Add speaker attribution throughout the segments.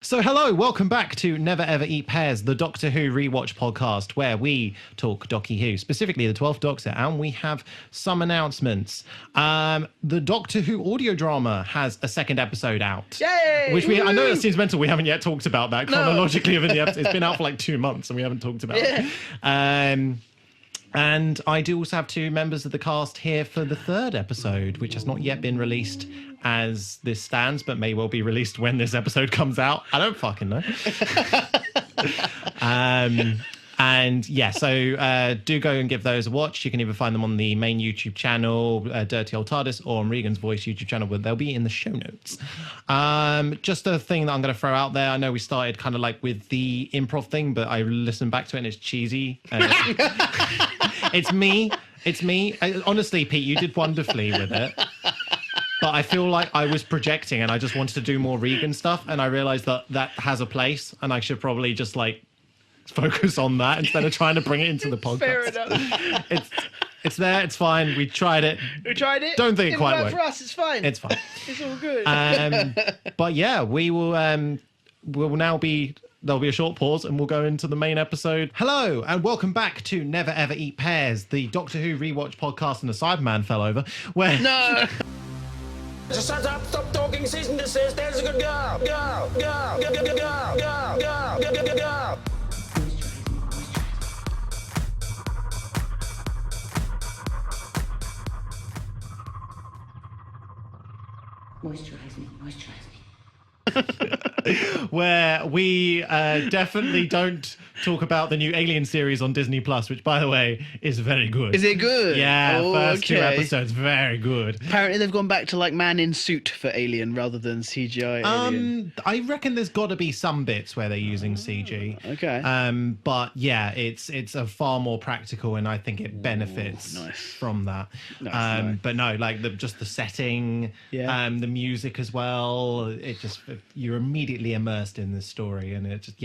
Speaker 1: So hello, welcome back to Never Ever Eat Pears, the Doctor Who rewatch podcast where we talk Docky Who, specifically the 12th Doctor, and we have some announcements. The Doctor Who audio drama has a second episode out.
Speaker 2: Yay!
Speaker 1: Which I know it seems mental, we haven't yet talked about that chronologically within the episode. It's been out for like 2 months and we haven't talked about it. And I do also have two members of the cast here for the third episode, which has not yet been released as this stands, but may well be released when this episode comes out. I don't fucking know. And yeah, so do go and give those a watch. You can either find them on the main YouTube channel, Dirty Old Tardis, or on Reegan's Voice YouTube channel, but they'll be in the show notes. Just a thing that I'm going to throw out there. I know we started kind of like with the improv thing, but I listened back to it and it's cheesy. It's me. Honestly, Pete, you did wonderfully with it. But I feel like I was projecting and I just wanted to do more Reegan stuff. And I realized that that has a place and I should probably just like focus on that instead of trying to bring it into the podcast.
Speaker 2: Fair enough.
Speaker 1: It's there. It's fine. We tried it. Don't think it quite worked.
Speaker 2: For us, it's fine.
Speaker 1: It's fine.
Speaker 2: It's all good.
Speaker 1: But yeah, we will. We'll now be. There'll be a short pause and we'll go into the main episode. Hello and welcome back to Never Ever Eat Pears, the Doctor Who rewatch podcast, and the Cyberman fell over. Where
Speaker 2: No.
Speaker 3: Just shut up, stop talking, cease and desist, there's a good girl. Go, go, go, go, go, go, go, go, go, go, go, go.
Speaker 4: Moisturize me.
Speaker 1: where we definitely don't talk about the new Alien series on Disney Plus, which, by the way, is very good.
Speaker 2: Is it good?
Speaker 1: Yeah,
Speaker 2: Oh,
Speaker 1: first two
Speaker 2: okay.
Speaker 1: episodes, very good.
Speaker 2: Apparently they've gone back to like man in suit for Alien rather than CGI Alien.
Speaker 1: I reckon there's got to be some bits where they're using CG.
Speaker 2: Okay.
Speaker 1: But yeah, it's a far more practical, and I think it benefits
Speaker 2: nice.
Speaker 1: from that.
Speaker 2: Nice.
Speaker 1: But no, like just the setting,
Speaker 2: Yeah.
Speaker 1: the music as well. It just you're immediately immersed in this story, and it just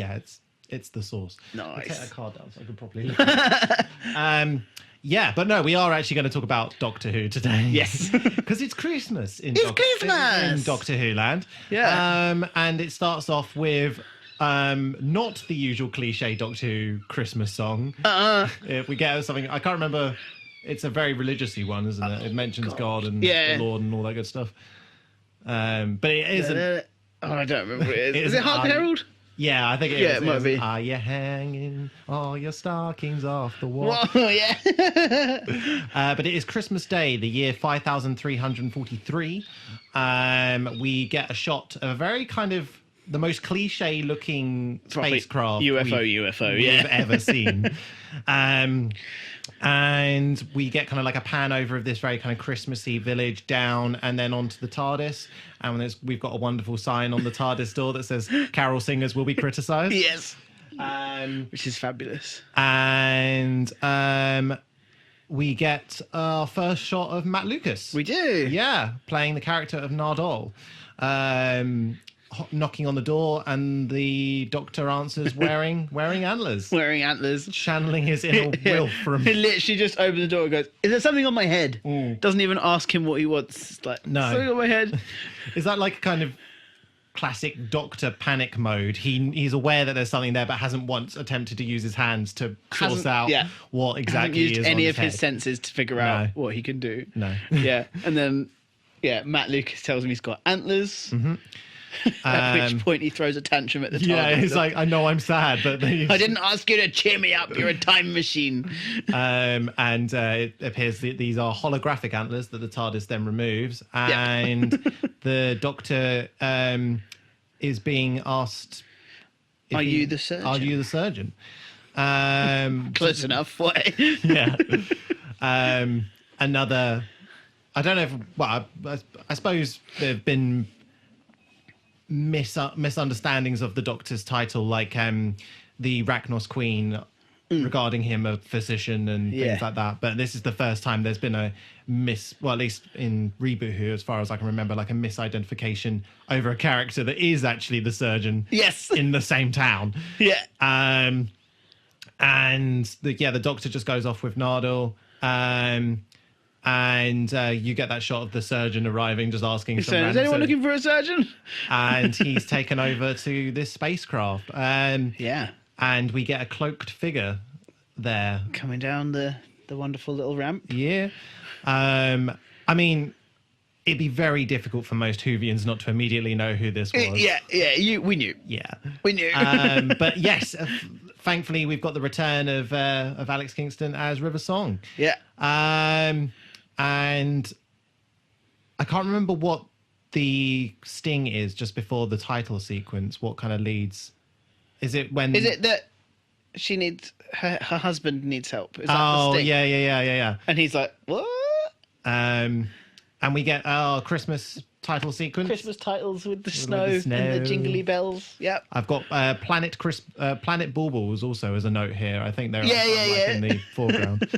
Speaker 1: it's the source.
Speaker 2: Nice.
Speaker 1: I'll take that card down so I can properly look at it. Yeah, but no, we are actually going to talk about Doctor Who today.
Speaker 2: Yes.
Speaker 1: Because it's Christmas in
Speaker 2: Christmas!
Speaker 1: in Doctor Who land.
Speaker 2: Yeah.
Speaker 1: And it starts off with not the usual cliche Doctor Who Christmas song. If we get something, I can't remember. It's a very religiously one, isn't it? It mentions God and
Speaker 2: Yeah.
Speaker 1: the Lord and all that good stuff. But it isn't.
Speaker 2: I don't remember what it is. Is
Speaker 1: isn't
Speaker 2: it Hark Herald?
Speaker 1: Yeah, I think it is.
Speaker 2: Yeah, it might be.
Speaker 1: Are you hanging all your stockings off the wall?
Speaker 2: Oh, yeah.
Speaker 1: But it is Christmas Day, the year 5343. We get a shot of a very kind of the most cliche-looking spacecraft we've ever seen. And we get kind of like a pan over of this very kind of Christmassy village down and then onto the Tardis. And we've got a wonderful sign on the Tardis door that says carol singers will be criticised.
Speaker 2: Yes. Which is fabulous.
Speaker 1: And we get our first shot of Matt Lucas.
Speaker 2: We do.
Speaker 1: Yeah, playing the character of Nardole. Knocking on the door, and the Doctor answers wearing antlers.
Speaker 2: Wearing antlers.
Speaker 1: Channeling his inner will from...
Speaker 2: He literally just opens the door and goes, is there something on my head? Doesn't even ask him what he wants. Like,
Speaker 1: No.
Speaker 2: something on my head.
Speaker 1: Is that like kind of classic Doctor panic mode? He's aware that there's something there, but hasn't once attempted to use his hands to source out what exactly
Speaker 2: Hasn't used
Speaker 1: is
Speaker 2: any
Speaker 1: on
Speaker 2: of his
Speaker 1: head.
Speaker 2: senses to figure out what he can do.
Speaker 1: No.
Speaker 2: Yeah. And then, Matt Lucas tells him he's got antlers. Mm-hmm. At which point he throws a tantrum at the time.
Speaker 1: Yeah, he's like, I know I'm sad, but...
Speaker 2: I didn't ask you to cheer me up. You're a time machine.
Speaker 1: And it appears that these are holographic antlers that the TARDIS then removes. And the Doctor is being asked...
Speaker 2: Are you the surgeon?
Speaker 1: Are you the surgeon?
Speaker 2: Close enough. Why?
Speaker 1: Yeah. Another... I don't know if... Well, I suppose there have been... misunderstandings of the Doctor's title, like the Rachnos Queen regarding him a physician and things like that. But this is the first time there's been a at least in Reboot Who, as far as I can remember, like a misidentification over a character that is actually the surgeon.
Speaker 2: Yes.
Speaker 1: In the same town.
Speaker 2: Yeah.
Speaker 1: And the Doctor just goes off with Nardole. And you get that shot of the surgeon arriving, just asking some
Speaker 2: So, is
Speaker 1: random
Speaker 2: anyone
Speaker 1: surgeon.
Speaker 2: looking for a surgeon?
Speaker 1: And he's taken over to this spacecraft.
Speaker 2: Yeah.
Speaker 1: And we get a cloaked figure there.
Speaker 2: Coming down the wonderful little ramp.
Speaker 1: Yeah. I mean, it'd be very difficult for most Whovians not to immediately know who this was.
Speaker 2: We knew.
Speaker 1: Yeah.
Speaker 2: We knew.
Speaker 1: But yes, thankfully we've got the return of Alex Kingston as River Song.
Speaker 2: Yeah.
Speaker 1: And I can't remember what the sting is just before the title sequence. What kind of leads? Is it when?
Speaker 2: Is it that she needs her husband needs help? Is that the
Speaker 1: Oh
Speaker 2: sting?
Speaker 1: yeah.
Speaker 2: And he's like, what?
Speaker 1: And we get our Christmas title sequence.
Speaker 2: Christmas titles with the snow,
Speaker 1: the snow.
Speaker 2: and the jingly bells. Yep.
Speaker 1: I've got Planet Baubles also as a note here. I think they're in the foreground.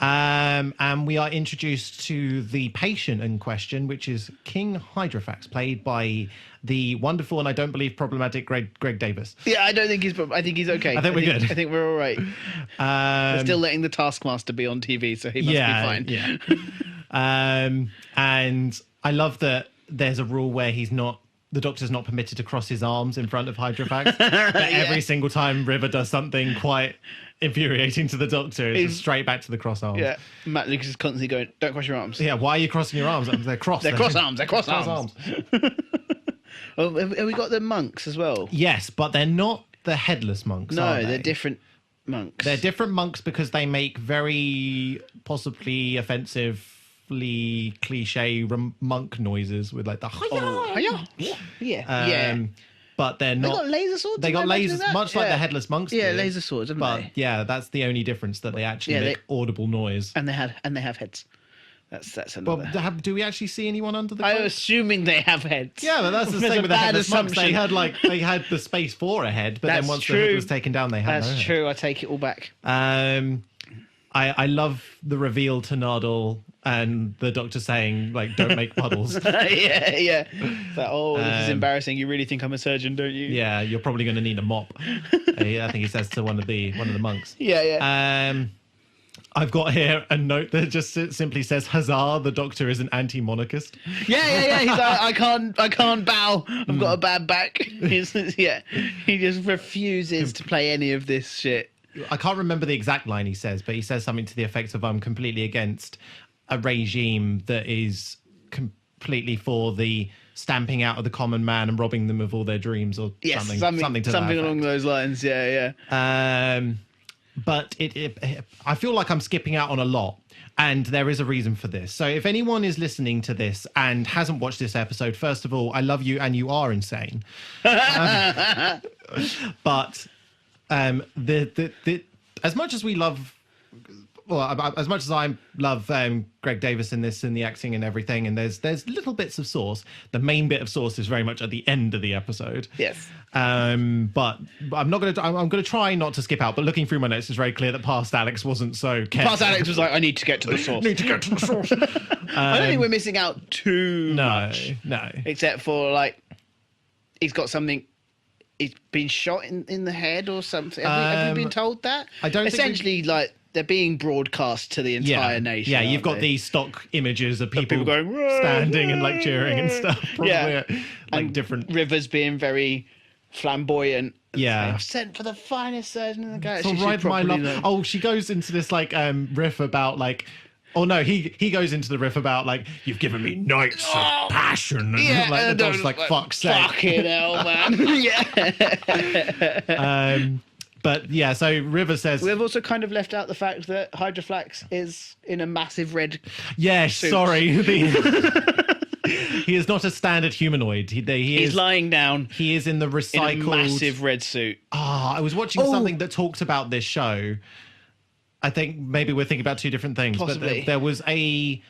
Speaker 1: And we are introduced to the patient in question, which is King Hydrofax, played by the wonderful and I don't believe problematic Greg Davis.
Speaker 2: Yeah, I don't think he's. I think he's okay.
Speaker 1: I think we're good.
Speaker 2: I think we're all right. We're still letting the Taskmaster be on TV, so he must be fine.
Speaker 1: Yeah. And I love that there's a rule where the doctor's not permitted to cross his arms in front of Hydrofax. But every single time River does something quite infuriating to the doctor, it's just straight back to the cross arms.
Speaker 2: Yeah, Matt Lucas is constantly going, "Don't cross your arms."
Speaker 1: Yeah, why are you crossing your arms? They're crossed.
Speaker 2: They're cross arms. They're cross arms. Oh, have we got the monks as well?
Speaker 1: Yes, but they're not the headless monks.
Speaker 2: No,
Speaker 1: are they?
Speaker 2: they're different monks.
Speaker 1: They're different monks because they make very possibly offensively cliche monk noises with like the
Speaker 2: Yeah.
Speaker 1: But they're not.
Speaker 2: They got laser swords.
Speaker 1: They got
Speaker 2: am I imagining
Speaker 1: lasers,
Speaker 2: that?
Speaker 1: much like the headless monks.
Speaker 2: Yeah,
Speaker 1: do.
Speaker 2: laser swords, haven't
Speaker 1: But
Speaker 2: they?
Speaker 1: yeah, that's the only difference, that they actually make audible noise.
Speaker 2: And they have heads. That's another.
Speaker 1: But do we actually see anyone under the
Speaker 2: I'm
Speaker 1: cloak?
Speaker 2: assuming they have heads.
Speaker 1: Yeah, but that's the
Speaker 2: There's
Speaker 1: same
Speaker 2: a
Speaker 1: with the
Speaker 2: bad
Speaker 1: headless monks. They
Speaker 2: assumption.
Speaker 1: had the space for a head, but
Speaker 2: That's
Speaker 1: then once
Speaker 2: true.
Speaker 1: the head was taken down, they had no
Speaker 2: That's
Speaker 1: head.
Speaker 2: true. I take it all back.
Speaker 1: I love the reveal to Nardole and the doctor saying, like, don't make puddles.
Speaker 2: yeah. Like, this is embarrassing. You really think I'm a surgeon, don't you?
Speaker 1: Yeah, you're probably going to need a mop. I think he says to one of the monks.
Speaker 2: Yeah.
Speaker 1: I've got here a note that just simply says, "Huzzah! The doctor is an anti-monarchist."
Speaker 2: Yeah. He's like, I can't bow. I've got a bad back. He just refuses to play any of this shit.
Speaker 1: I can't remember the exact line he says, but he says something to the effect of, "I'm completely against a regime that is completely for the stamping out of the common man and robbing them of all their dreams," or something to that
Speaker 2: along
Speaker 1: effect.
Speaker 2: those lines. Yeah.
Speaker 1: But I feel like I'm skipping out on a lot, and there is a reason for this. So if anyone is listening to this and hasn't watched this episode, first of all, I love you and you are insane. But as much as we love, well, as much as I love Greg Davis in this and the acting and everything, and there's little bits of sauce. The main bit of sauce is very much at the end of the episode.
Speaker 2: Yes.
Speaker 1: But I'm going to try not to skip out. But looking through my notes, it's very clear that past Alex wasn't so careful.
Speaker 2: Past Alex was like, I need to get to the source. I don't think we're missing out too much.
Speaker 1: No.
Speaker 2: Except for like, he's got something. He's been shot in the head or something. Have we been told that?
Speaker 1: I don't.
Speaker 2: Essentially, like, they're being broadcast to the entire nation.
Speaker 1: Yeah, you've got
Speaker 2: they?
Speaker 1: these stock images of people
Speaker 2: going
Speaker 1: standing and like cheering and stuff. Probably
Speaker 2: Yeah.
Speaker 1: like different.
Speaker 2: Rivers being very flamboyant.
Speaker 1: Yeah.
Speaker 2: I've sent for the finest surgeon in the galaxy.
Speaker 1: So right, my love. Oh, she goes into this like riff about like. Oh no, he goes into the riff about like, you've given me nights of passion, and like the dog's like, fuck's sake.
Speaker 2: Fucking hell, man. Yeah.
Speaker 1: But yeah, so River says
Speaker 2: We've also kind of left out the fact that Hydroflax is in a massive red.
Speaker 1: Yes,
Speaker 2: suit.
Speaker 1: sorry. He is not a standard humanoid.
Speaker 2: He's lying down.
Speaker 1: He is in the recycled
Speaker 2: In a massive red suit.
Speaker 1: I was watching something that talked about this show. I think maybe we're thinking about two different things.
Speaker 2: Possibly.
Speaker 1: But there was a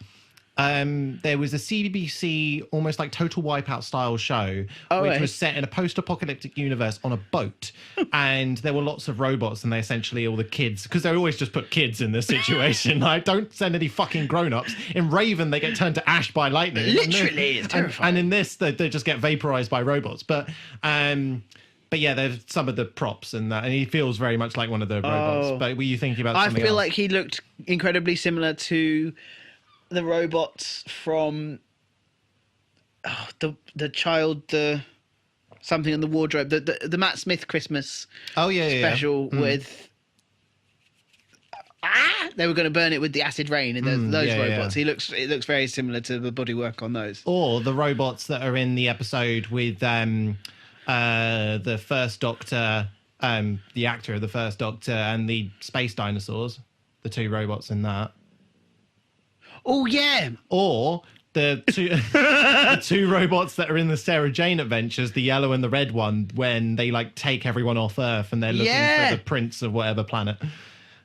Speaker 1: CBBC almost like Total Wipeout style show, which was set in a post-apocalyptic universe on a boat, and there were lots of robots, and they essentially all the kids, because they always just put kids in this situation. Like, don't send any fucking grown-ups. In Raven, they get turned to ash by lightning.
Speaker 2: Literally, it's terrifying.
Speaker 1: And in this, they just get vaporized by robots. But yeah, there's some of the props and that, and he feels very much like one of the robots. But were you thinking about something
Speaker 2: I feel
Speaker 1: else?
Speaker 2: like he looked incredibly similar to the robots from the child, the something in the wardrobe, the Matt Smith Christmas special with. They were going to burn it with the acid rain, and those robots.
Speaker 1: Yeah.
Speaker 2: It looks very similar to the bodywork on those.
Speaker 1: Or the robots that are in the episode with the First Doctor, the actor of the First Doctor, and the space dinosaurs. The two robots in that.
Speaker 2: Oh yeah.
Speaker 1: Or the two robots that are in the Sarah Jane Adventures, the yellow and the red one, when they like take everyone off Earth and they're looking for the prince of whatever planet.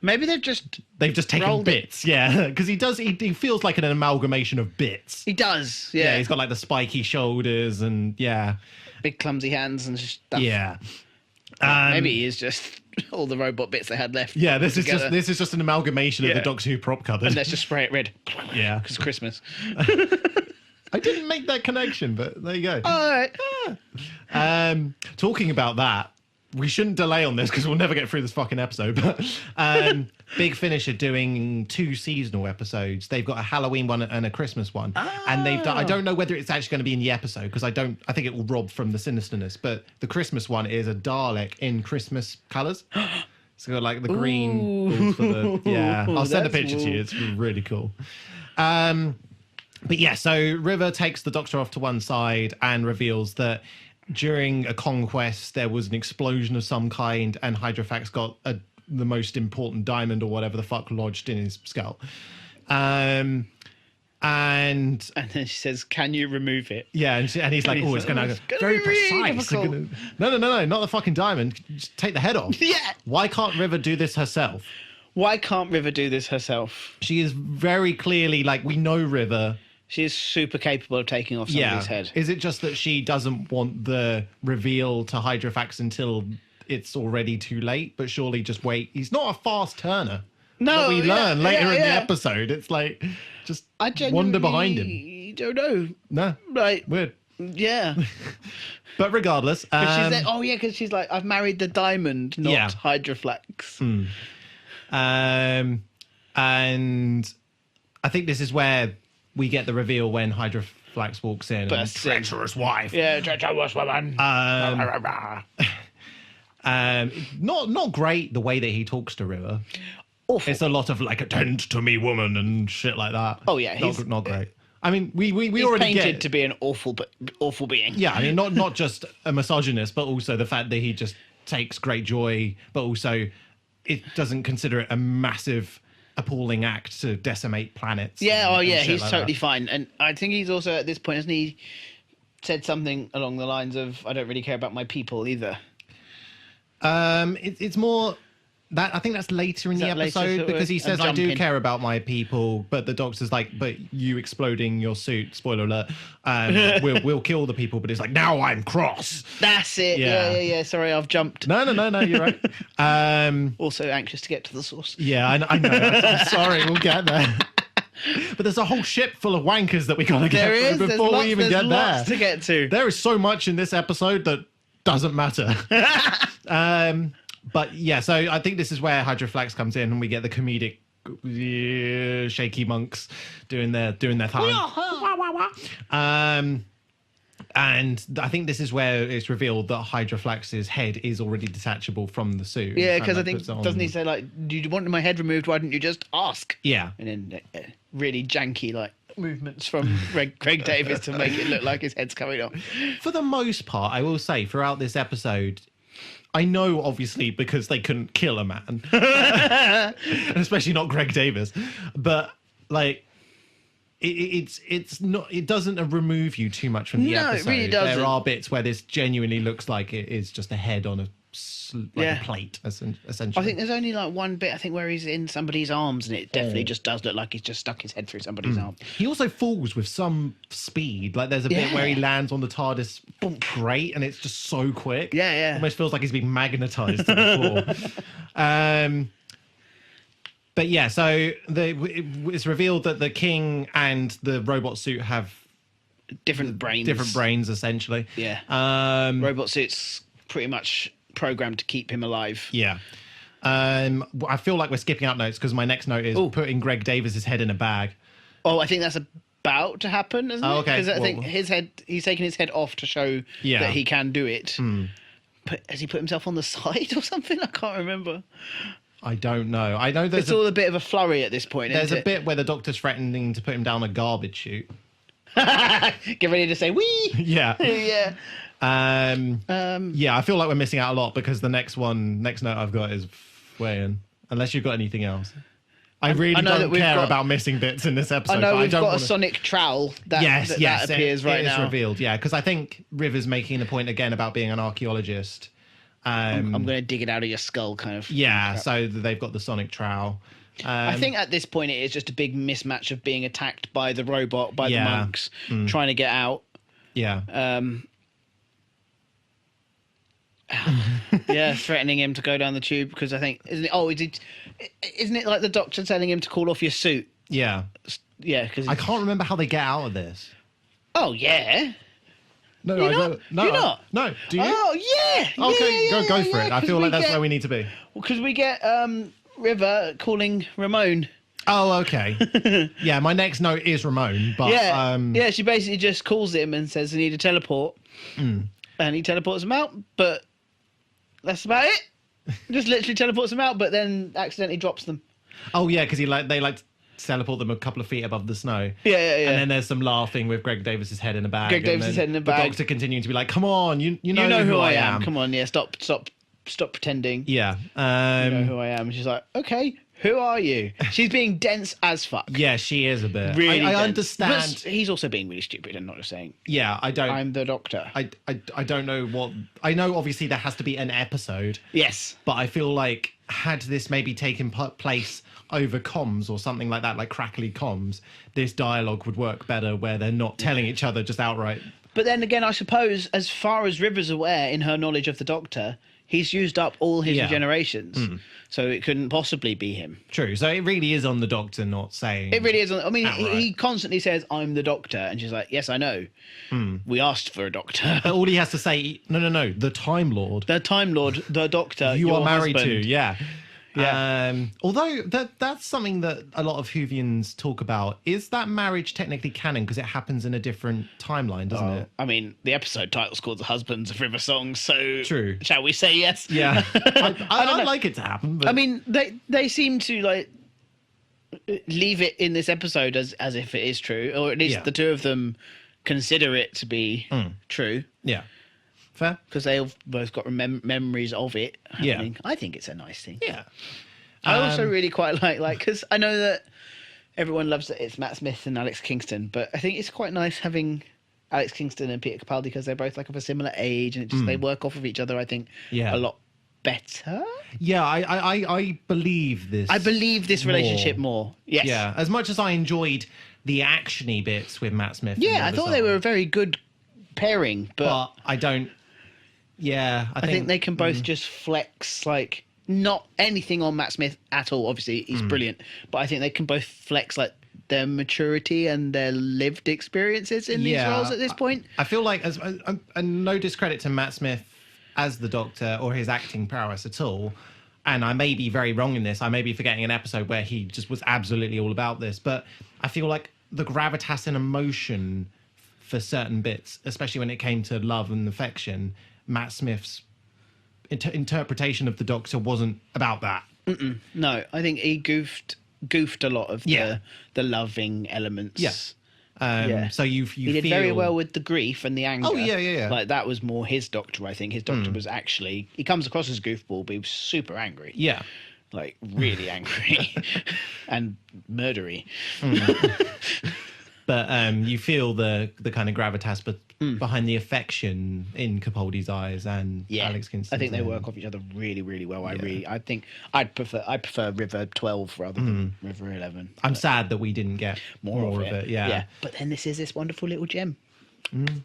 Speaker 2: Maybe they've just
Speaker 1: taken bits, because he feels like an amalgamation of bits.
Speaker 2: He does, yeah.
Speaker 1: He's got like the spiky shoulders and
Speaker 2: big clumsy hands and stuff.
Speaker 1: Yeah.
Speaker 2: Maybe he is just all the robot bits they had left.
Speaker 1: Yeah, this is just an amalgamation of the Doctor Who prop cupboard.
Speaker 2: And let's just spray it red.
Speaker 1: Yeah,
Speaker 2: because Christmas.
Speaker 1: I didn't make that connection, but there you go.
Speaker 2: All right.
Speaker 1: Talking about that. We shouldn't delay on this because we'll never get through this fucking episode. But Big Finish are doing 2 seasonal episodes. They've got a Halloween one and a Christmas one, and they've done. I don't know whether it's actually going to be in the episode because I think it will rob from the sinisterness. But the Christmas one is a Dalek in Christmas colours. It's got like the green balls for the I'll send a picture to you. It's really cool. But yeah, so River takes the Doctor off to one side and reveals that during a conquest, there was an explosion of some kind, and Hydrofax got the most important diamond or whatever the fuck lodged in his skull. And then
Speaker 2: she says, "Can you remove it?"
Speaker 1: Yeah, and he's like, "Oh, it's going to go very precise." No, not the fucking diamond. Just take the head off.
Speaker 2: Yeah.
Speaker 1: Why can't River do this herself?
Speaker 2: Why can't River do this herself?
Speaker 1: She is very clearly like, we know River.
Speaker 2: She is super capable of taking off somebody's head.
Speaker 1: Is it just that she doesn't want the reveal to Hydrofax until it's already too late? But surely just wait. He's not a fast turner.
Speaker 2: No,
Speaker 1: but we learn later in the episode. It's like, just wander behind him.
Speaker 2: I don't know.
Speaker 1: No.
Speaker 2: Right.
Speaker 1: Weird.
Speaker 2: Yeah.
Speaker 1: But regardless.
Speaker 2: She's like, because she's like, I've married the diamond, not Hydroflax.
Speaker 1: And I think this is where we get the reveal when Hydroflax walks in. Treacherous wife.
Speaker 2: Yeah, treacherous woman.
Speaker 1: Not great the way that he talks to River.
Speaker 2: Awful.
Speaker 1: It's a lot of like, attend to me, woman, and shit like that.
Speaker 2: Oh yeah,
Speaker 1: he's not great. I mean, we
Speaker 2: he's
Speaker 1: already
Speaker 2: painted to be an awful being.
Speaker 1: Yeah, I mean, not just a misogynist, but also the fact that he just takes great joy, but also it doesn't consider it a massive, appalling act to decimate planets.
Speaker 2: Yeah, he's
Speaker 1: like
Speaker 2: totally
Speaker 1: that.
Speaker 2: fine. And I think he's also at this point, hasn't he, said something along the lines of, I don't really care about my people either.
Speaker 1: It's more that I think that's later in the episode because he says, I do care about my people, but the Doctor's like, but you exploding your suit, spoiler alert, we'll kill the people, but it's like, now I'm cross.
Speaker 2: That's it. Yeah. Sorry, I've jumped.
Speaker 1: No, you're right.
Speaker 2: Also anxious to get to the source.
Speaker 1: Yeah, I know. I'm sorry, we'll get there. But there's a whole ship full of wankers that we gotta get through before we even get there.
Speaker 2: There's lots to get to.
Speaker 1: There is so much in this episode that doesn't matter. But yeah, so I think this is where Hydroflax comes in and we get the comedic shaky monks doing their thing. And I think this is where it's revealed that Hydroflax's head is already detachable from the suit.
Speaker 2: Yeah, because I think, doesn't he say, like, do you want my head removed? Why didn't you just ask?
Speaker 1: Yeah.
Speaker 2: And then really janky, like, movements from Craig Davis to make it look like his head's coming off.
Speaker 1: For the most part, I will say, throughout this episode, I know, obviously, because they couldn't kill a man, and especially not Greg Davis, but like it's not. It doesn't remove you too much from the episode.
Speaker 2: It really doesn't.
Speaker 1: There are bits where this genuinely looks like it is just a head on a plate, essentially.
Speaker 2: I think there's only like one bit, I think, where he's in somebody's arms, and it definitely just does look like he's just stuck his head through somebody's arm.
Speaker 1: He also falls with some speed. Like there's a bit where he lands on the TARDIS grate, and it's just so quick.
Speaker 2: Yeah.
Speaker 1: Almost feels like he's being magnetized to the floor. But yeah, so it's revealed that the king and the robot suit have
Speaker 2: different brains,
Speaker 1: essentially.
Speaker 2: Yeah. Robot suit's pretty much programmed to keep him alive.
Speaker 1: Yeah. I feel like we're skipping out notes because my next note is putting Greg Davis's head in a bag.
Speaker 2: Oh, I think that's about to happen, isn't it?
Speaker 1: Oh, okay.
Speaker 2: Because I think he's taking his head off to show that he can do it. But has he put himself on the side or something? I can't remember.
Speaker 1: I don't know. I know
Speaker 2: It's all a bit of a flurry at this point.
Speaker 1: There's
Speaker 2: isn't
Speaker 1: a bit where the Doctor's threatening to put him down a garbage chute.
Speaker 2: Get ready to say wee.
Speaker 1: Yeah.
Speaker 2: Yeah.
Speaker 1: Yeah, I feel like we're missing out a lot because the next note I've got is weighing. Unless you've got anything else. I really don't care about missing bits in this episode.
Speaker 2: I know we've got
Speaker 1: a
Speaker 2: sonic trowel that appears right now.
Speaker 1: It is revealed, yeah, because I think River's making the point again about being an archaeologist.
Speaker 2: I'm going to dig it out of your skull, kind of.
Speaker 1: Yeah, so they've got the sonic trowel.
Speaker 2: I think at this point it is just a big mismatch of being attacked by the robot, by the monks, trying to get out.
Speaker 1: Yeah.
Speaker 2: Yeah, threatening him to go down the tube because I think isn't it like the Doctor telling him to call off your suit?
Speaker 1: Yeah.
Speaker 2: Yeah, because
Speaker 1: I can't remember how they get out of this.
Speaker 2: Oh yeah.
Speaker 1: No,
Speaker 2: You're
Speaker 1: I
Speaker 2: not?
Speaker 1: don't. No,
Speaker 2: You're not?
Speaker 1: No, do you?
Speaker 2: Oh yeah.
Speaker 1: Okay,
Speaker 2: yeah,
Speaker 1: go for it. I feel like that's where we need to be.
Speaker 2: Because we get River calling Ramon.
Speaker 1: Oh, okay. Yeah, my next note is Ramon, but
Speaker 2: yeah, she basically just calls him and says they need to teleport, and he teleports them out. But that's about it. Just literally teleports them out, but then accidentally drops them.
Speaker 1: Oh yeah, because they teleport them a couple of feet above the snow.
Speaker 2: Yeah.
Speaker 1: And then there's some laughing with Greg Davis's head in a bag.
Speaker 2: The
Speaker 1: Doctor continuing to be like, "Come on, you know
Speaker 2: who I am. Come on, yeah, stop pretending.
Speaker 1: Yeah.
Speaker 2: You know who I am." And she's like, "Okay, who are you?" She's being dense as fuck.
Speaker 1: Yeah, she is a bit.
Speaker 2: Really,
Speaker 1: I
Speaker 2: dense.
Speaker 1: understand.
Speaker 2: But he's also being really stupid and not just saying.
Speaker 1: Yeah, I don't.
Speaker 2: I'm the Doctor.
Speaker 1: I don't know what. I know obviously there has to be an episode.
Speaker 2: Yes.
Speaker 1: But I feel like had this maybe taken place over comms or something like that, like crackly comms, this dialogue would work better where they're not telling each other just outright.
Speaker 2: But then again, I suppose as far as River's aware in her knowledge of the Doctor, he's used up all his regenerations. So it couldn't possibly be him.
Speaker 1: True. So it really is on the Doctor not saying.
Speaker 2: It really is. I mean,
Speaker 1: outright.
Speaker 2: he constantly says, "I'm the Doctor." And she's like, "Yes, I know. We asked for a Doctor."
Speaker 1: But all he has to say, no, the Time Lord.
Speaker 2: The Time Lord, the Doctor,
Speaker 1: you
Speaker 2: your
Speaker 1: are married
Speaker 2: husband.
Speaker 1: to, yeah.
Speaker 2: Yeah.
Speaker 1: Although that's something that a lot of Whovians talk about. Is that marriage technically canon because it happens in a different timeline, doesn't it?
Speaker 2: I mean, the episode title's called "The Husbands of River Songs," so
Speaker 1: True.
Speaker 2: Shall we say yes?
Speaker 1: Yeah, I'd
Speaker 2: know.
Speaker 1: like it to happen. But...
Speaker 2: I mean, they seem to like leave it in this episode as if it is true, or at least the two of them consider it to be true.
Speaker 1: Yeah, fair.
Speaker 2: Because they've both got memories of it happening.
Speaker 1: Yeah.
Speaker 2: I think it's a nice thing.
Speaker 1: Yeah.
Speaker 2: I also really quite like because I know that everyone loves that it's Matt Smith and Alex Kingston, but I think it's quite nice having Alex Kingston and Peter Capaldi because they're both like of a similar age and it just they work off of each other. I think a lot better.
Speaker 1: Yeah, I believe this.
Speaker 2: I believe this relationship more. Yes.
Speaker 1: Yeah, as much as I enjoyed the actiony bits with Matt Smith.
Speaker 2: Yeah, I thought they were a very good pairing, but
Speaker 1: I don't. Yeah,
Speaker 2: I think they can both just flex like not anything on Matt Smith at all. Obviously, he's brilliant, but I think they can both flex like their maturity and their lived experiences in these roles at this point.
Speaker 1: I feel like, and no discredit to Matt Smith as the Doctor or his acting prowess at all, and I may be very wrong in this. I may be forgetting an episode where he just was absolutely all about this, but I feel like the gravitas and emotion for certain bits, especially when it came to love and affection, Matt Smith's interpretation of the Doctor wasn't about that.
Speaker 2: No, I think he goofed a lot of the loving elements.
Speaker 1: Yeah. So you
Speaker 2: he did very well with the grief and the anger.
Speaker 1: Oh yeah.
Speaker 2: Like that was more his Doctor. I think his Doctor was actually he comes across as goofball, but he was super angry.
Speaker 1: Yeah.
Speaker 2: Like really angry and murdery.
Speaker 1: But you feel the kind of gravitas behind the affection in Capaldi's eyes and Alex Kingston.
Speaker 2: I think they work off each other really, really well. I think I prefer River 12 rather than River 11.
Speaker 1: I'm sad that we didn't get more of it. Yeah.
Speaker 2: But then this is this wonderful little gem.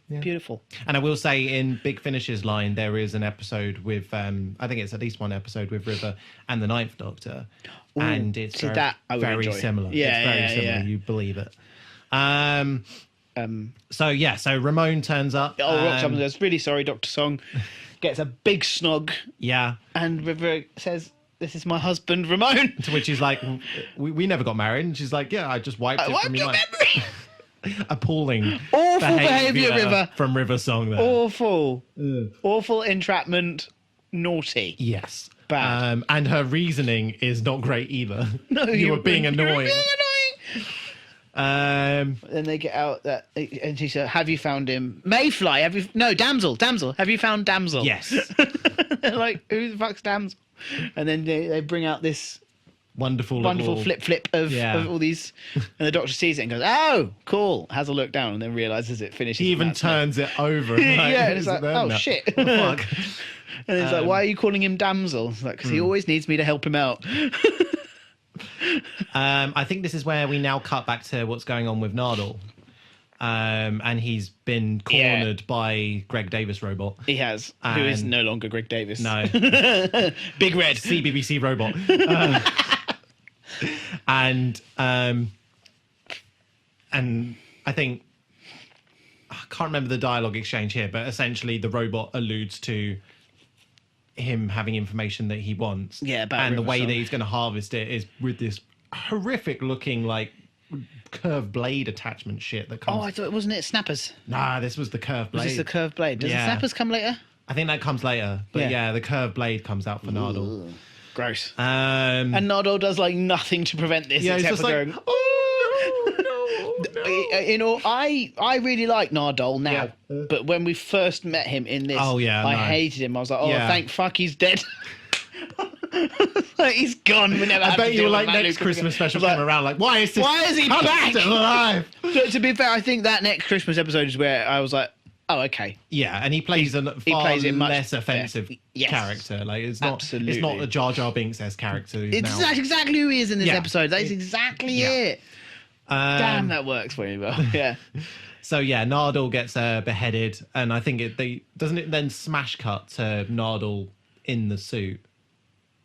Speaker 2: Beautiful.
Speaker 1: And I will say in Big Finish's line there is an episode with I think it's at least one episode with River and the Ninth Doctor.
Speaker 2: Ooh,
Speaker 1: and it's very similar.
Speaker 2: Yeah,
Speaker 1: it's very similar.
Speaker 2: Yeah.
Speaker 1: You believe it. So Ramon turns up.
Speaker 2: Rocks up and says, "Really sorry, Dr. Song." Gets a big snog.
Speaker 1: Yeah.
Speaker 2: And River says, "This is my husband, Ramon."
Speaker 1: To which he's like, we never got married. And she's like, "Yeah, I just wiped it from your mind." appalling,
Speaker 2: Awful behaviour, River.
Speaker 1: from River Song. There,
Speaker 2: awful entrapment, naughty.
Speaker 1: yes,
Speaker 2: Bad.
Speaker 1: and her reasoning is not great either.
Speaker 2: No,
Speaker 1: you were being annoying.
Speaker 2: Then they get out and she said, "Have you found him, Mayfly? Damsel? Have you found Damsel?"
Speaker 1: Yes.
Speaker 2: They're like, "Who the fuck's Damsel?" And then they bring out this
Speaker 1: wonderful
Speaker 2: flip of all these, and the Doctor sees it and goes, "Oh, cool." Has a look down and then realizes it finishes.
Speaker 1: He even turns it over.
Speaker 2: Yeah, and it's like, "Oh shit!"
Speaker 1: Oh, fuck.
Speaker 2: And it's like, "Why are you calling him Damsel?" It's like, "Because he always needs me to help him out."
Speaker 1: I think this is where we now cut back to what's going on with Nardole. And he's been cornered by Greg Davis robot.
Speaker 2: He has, who is no longer Greg Davis.
Speaker 1: No.
Speaker 2: Big Red.
Speaker 1: CBBC robot. And I think, I can't remember the dialogue exchange here, but essentially the robot alludes to him having information that he wants.
Speaker 2: Yeah, about
Speaker 1: and the
Speaker 2: River
Speaker 1: way
Speaker 2: Song.
Speaker 1: that he's going to harvest it is with this horrific looking like curved blade attachment shit that comes.
Speaker 2: Oh, I thought, wasn't it Snappers?
Speaker 1: Nah, this was the curved blade.
Speaker 2: Was this the curved blade? Does the Snappers come later?
Speaker 1: I think that comes later, but yeah, the curved blade comes out for Nardole.
Speaker 2: Gross.
Speaker 1: And
Speaker 2: Nardole does like nothing to prevent this
Speaker 1: yeah, he's
Speaker 2: except
Speaker 1: just
Speaker 2: for
Speaker 1: like,
Speaker 2: going.
Speaker 1: oh no.
Speaker 2: You know, I really like Nardole now, but when we first met him in this, I hated him. I was like, thank fuck he's dead. Like, he's gone. We never.
Speaker 1: I bet you were like next Christmas special came around. Like, why is he
Speaker 2: back?
Speaker 1: Still alive?
Speaker 2: To be fair, I think that next Christmas episode is where I was like, oh, okay.
Speaker 1: Yeah, and he plays a far less offensive character. Like it's not a Jar Jar Binks-esque character.
Speaker 2: That's exactly who he is in this episode. That's exactly it. Damn, that works very well. Yeah.
Speaker 1: So yeah, Nardole gets beheaded, and I think doesn't it then smash cut to Nardole in the suit.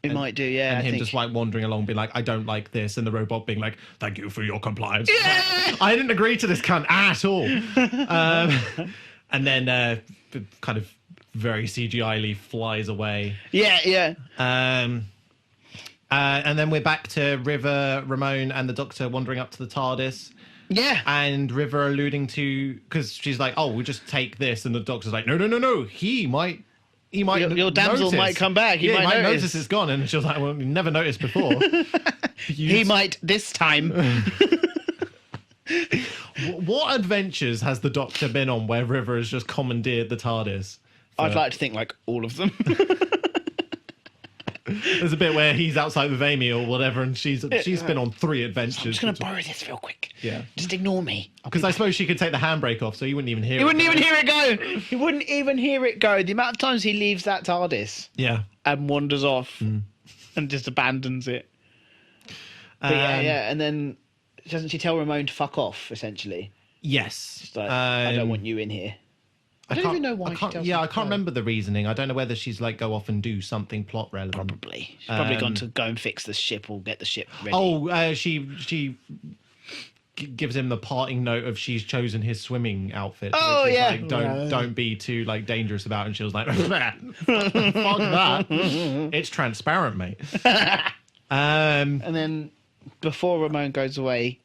Speaker 2: It might do, yeah.
Speaker 1: And him just like wandering along, being like, "I don't like this," and the robot being like, "Thank you for your compliance." Yeah! I didn't agree to this cunt at all. And then kind of very CGI-ly flies away.
Speaker 2: Yeah.
Speaker 1: And then we're back to River, Ramon, and the Doctor wandering up to the TARDIS.
Speaker 2: Yeah.
Speaker 1: And River alluding to, because she's like, "Oh, we'll just take this," and the Doctor's like, "No. He might
Speaker 2: your damsel might come back. He might
Speaker 1: notice it's gone." And she was like, "Well, you never noticed before."
Speaker 2: He might this time.
Speaker 1: What adventures has the Doctor been on where River has just commandeered the TARDIS?
Speaker 2: I'd like to think like all of them.
Speaker 1: There's a bit where he's outside with Amy or whatever, and she's been on 3 adventures.
Speaker 2: I'm just going to borrow this real quick.
Speaker 1: Yeah.
Speaker 2: Just ignore me.
Speaker 1: Because I suppose she could take the handbrake off, so you wouldn't even hear it.
Speaker 2: He wouldn't even hear it go. He wouldn't even hear it go. The amount of times he leaves that TARDIS and wanders off and just abandons it. But yeah. And then doesn't she tell Ramon to fuck off, essentially?
Speaker 1: Yes.
Speaker 2: She's like, I don't want you in here. I don't even know why she tells him.
Speaker 1: Yeah, I can't remember the reasoning. I don't know whether she's like go off and do something plot relevant.
Speaker 2: Probably. She's probably gone to go and fix the ship or get the ship ready.
Speaker 1: Oh, she gives him the parting note of she's chosen his swimming outfit.
Speaker 2: Oh,
Speaker 1: which is
Speaker 2: yeah.
Speaker 1: Like, don't be too like dangerous about it. And she was like, fuck that. It's transparent, mate.
Speaker 2: And then before Ramon goes away,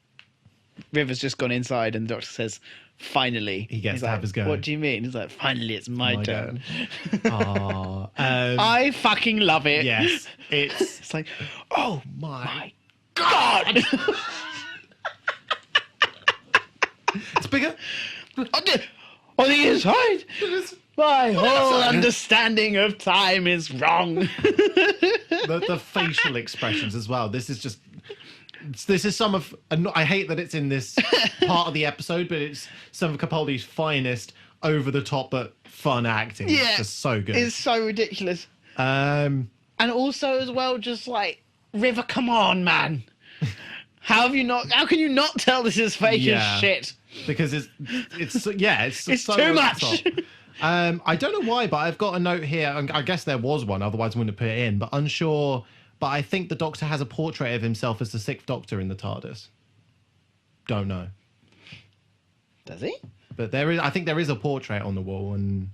Speaker 2: River's just gone inside and the Doctor says, finally.
Speaker 1: He gets to have his go.
Speaker 2: What do you mean? He's like, finally, it's my turn.
Speaker 1: I
Speaker 2: fucking love it.
Speaker 1: Yes.
Speaker 2: It's like, oh my God.
Speaker 1: It's bigger.
Speaker 2: On the inside. My whole understanding of time is wrong.
Speaker 1: The facial expressions as well. This is some of, I hate that it's in this part of the episode, but it's some of Capaldi's finest, over the top but fun acting.
Speaker 2: Yeah,
Speaker 1: it's just so good.
Speaker 2: It's so ridiculous.
Speaker 1: And
Speaker 2: also as well, just like, River, come on, man. How can you not tell this is fake as shit?
Speaker 1: Because it's so
Speaker 2: too much.
Speaker 1: I don't know why, but I've got a note here. I guess there was one, otherwise I wouldn't have put it in, but unsure. But I think the Doctor has a portrait of himself as the 6th Doctor in the TARDIS. Don't know.
Speaker 2: Does he?
Speaker 1: But I think there is a portrait on the wall, and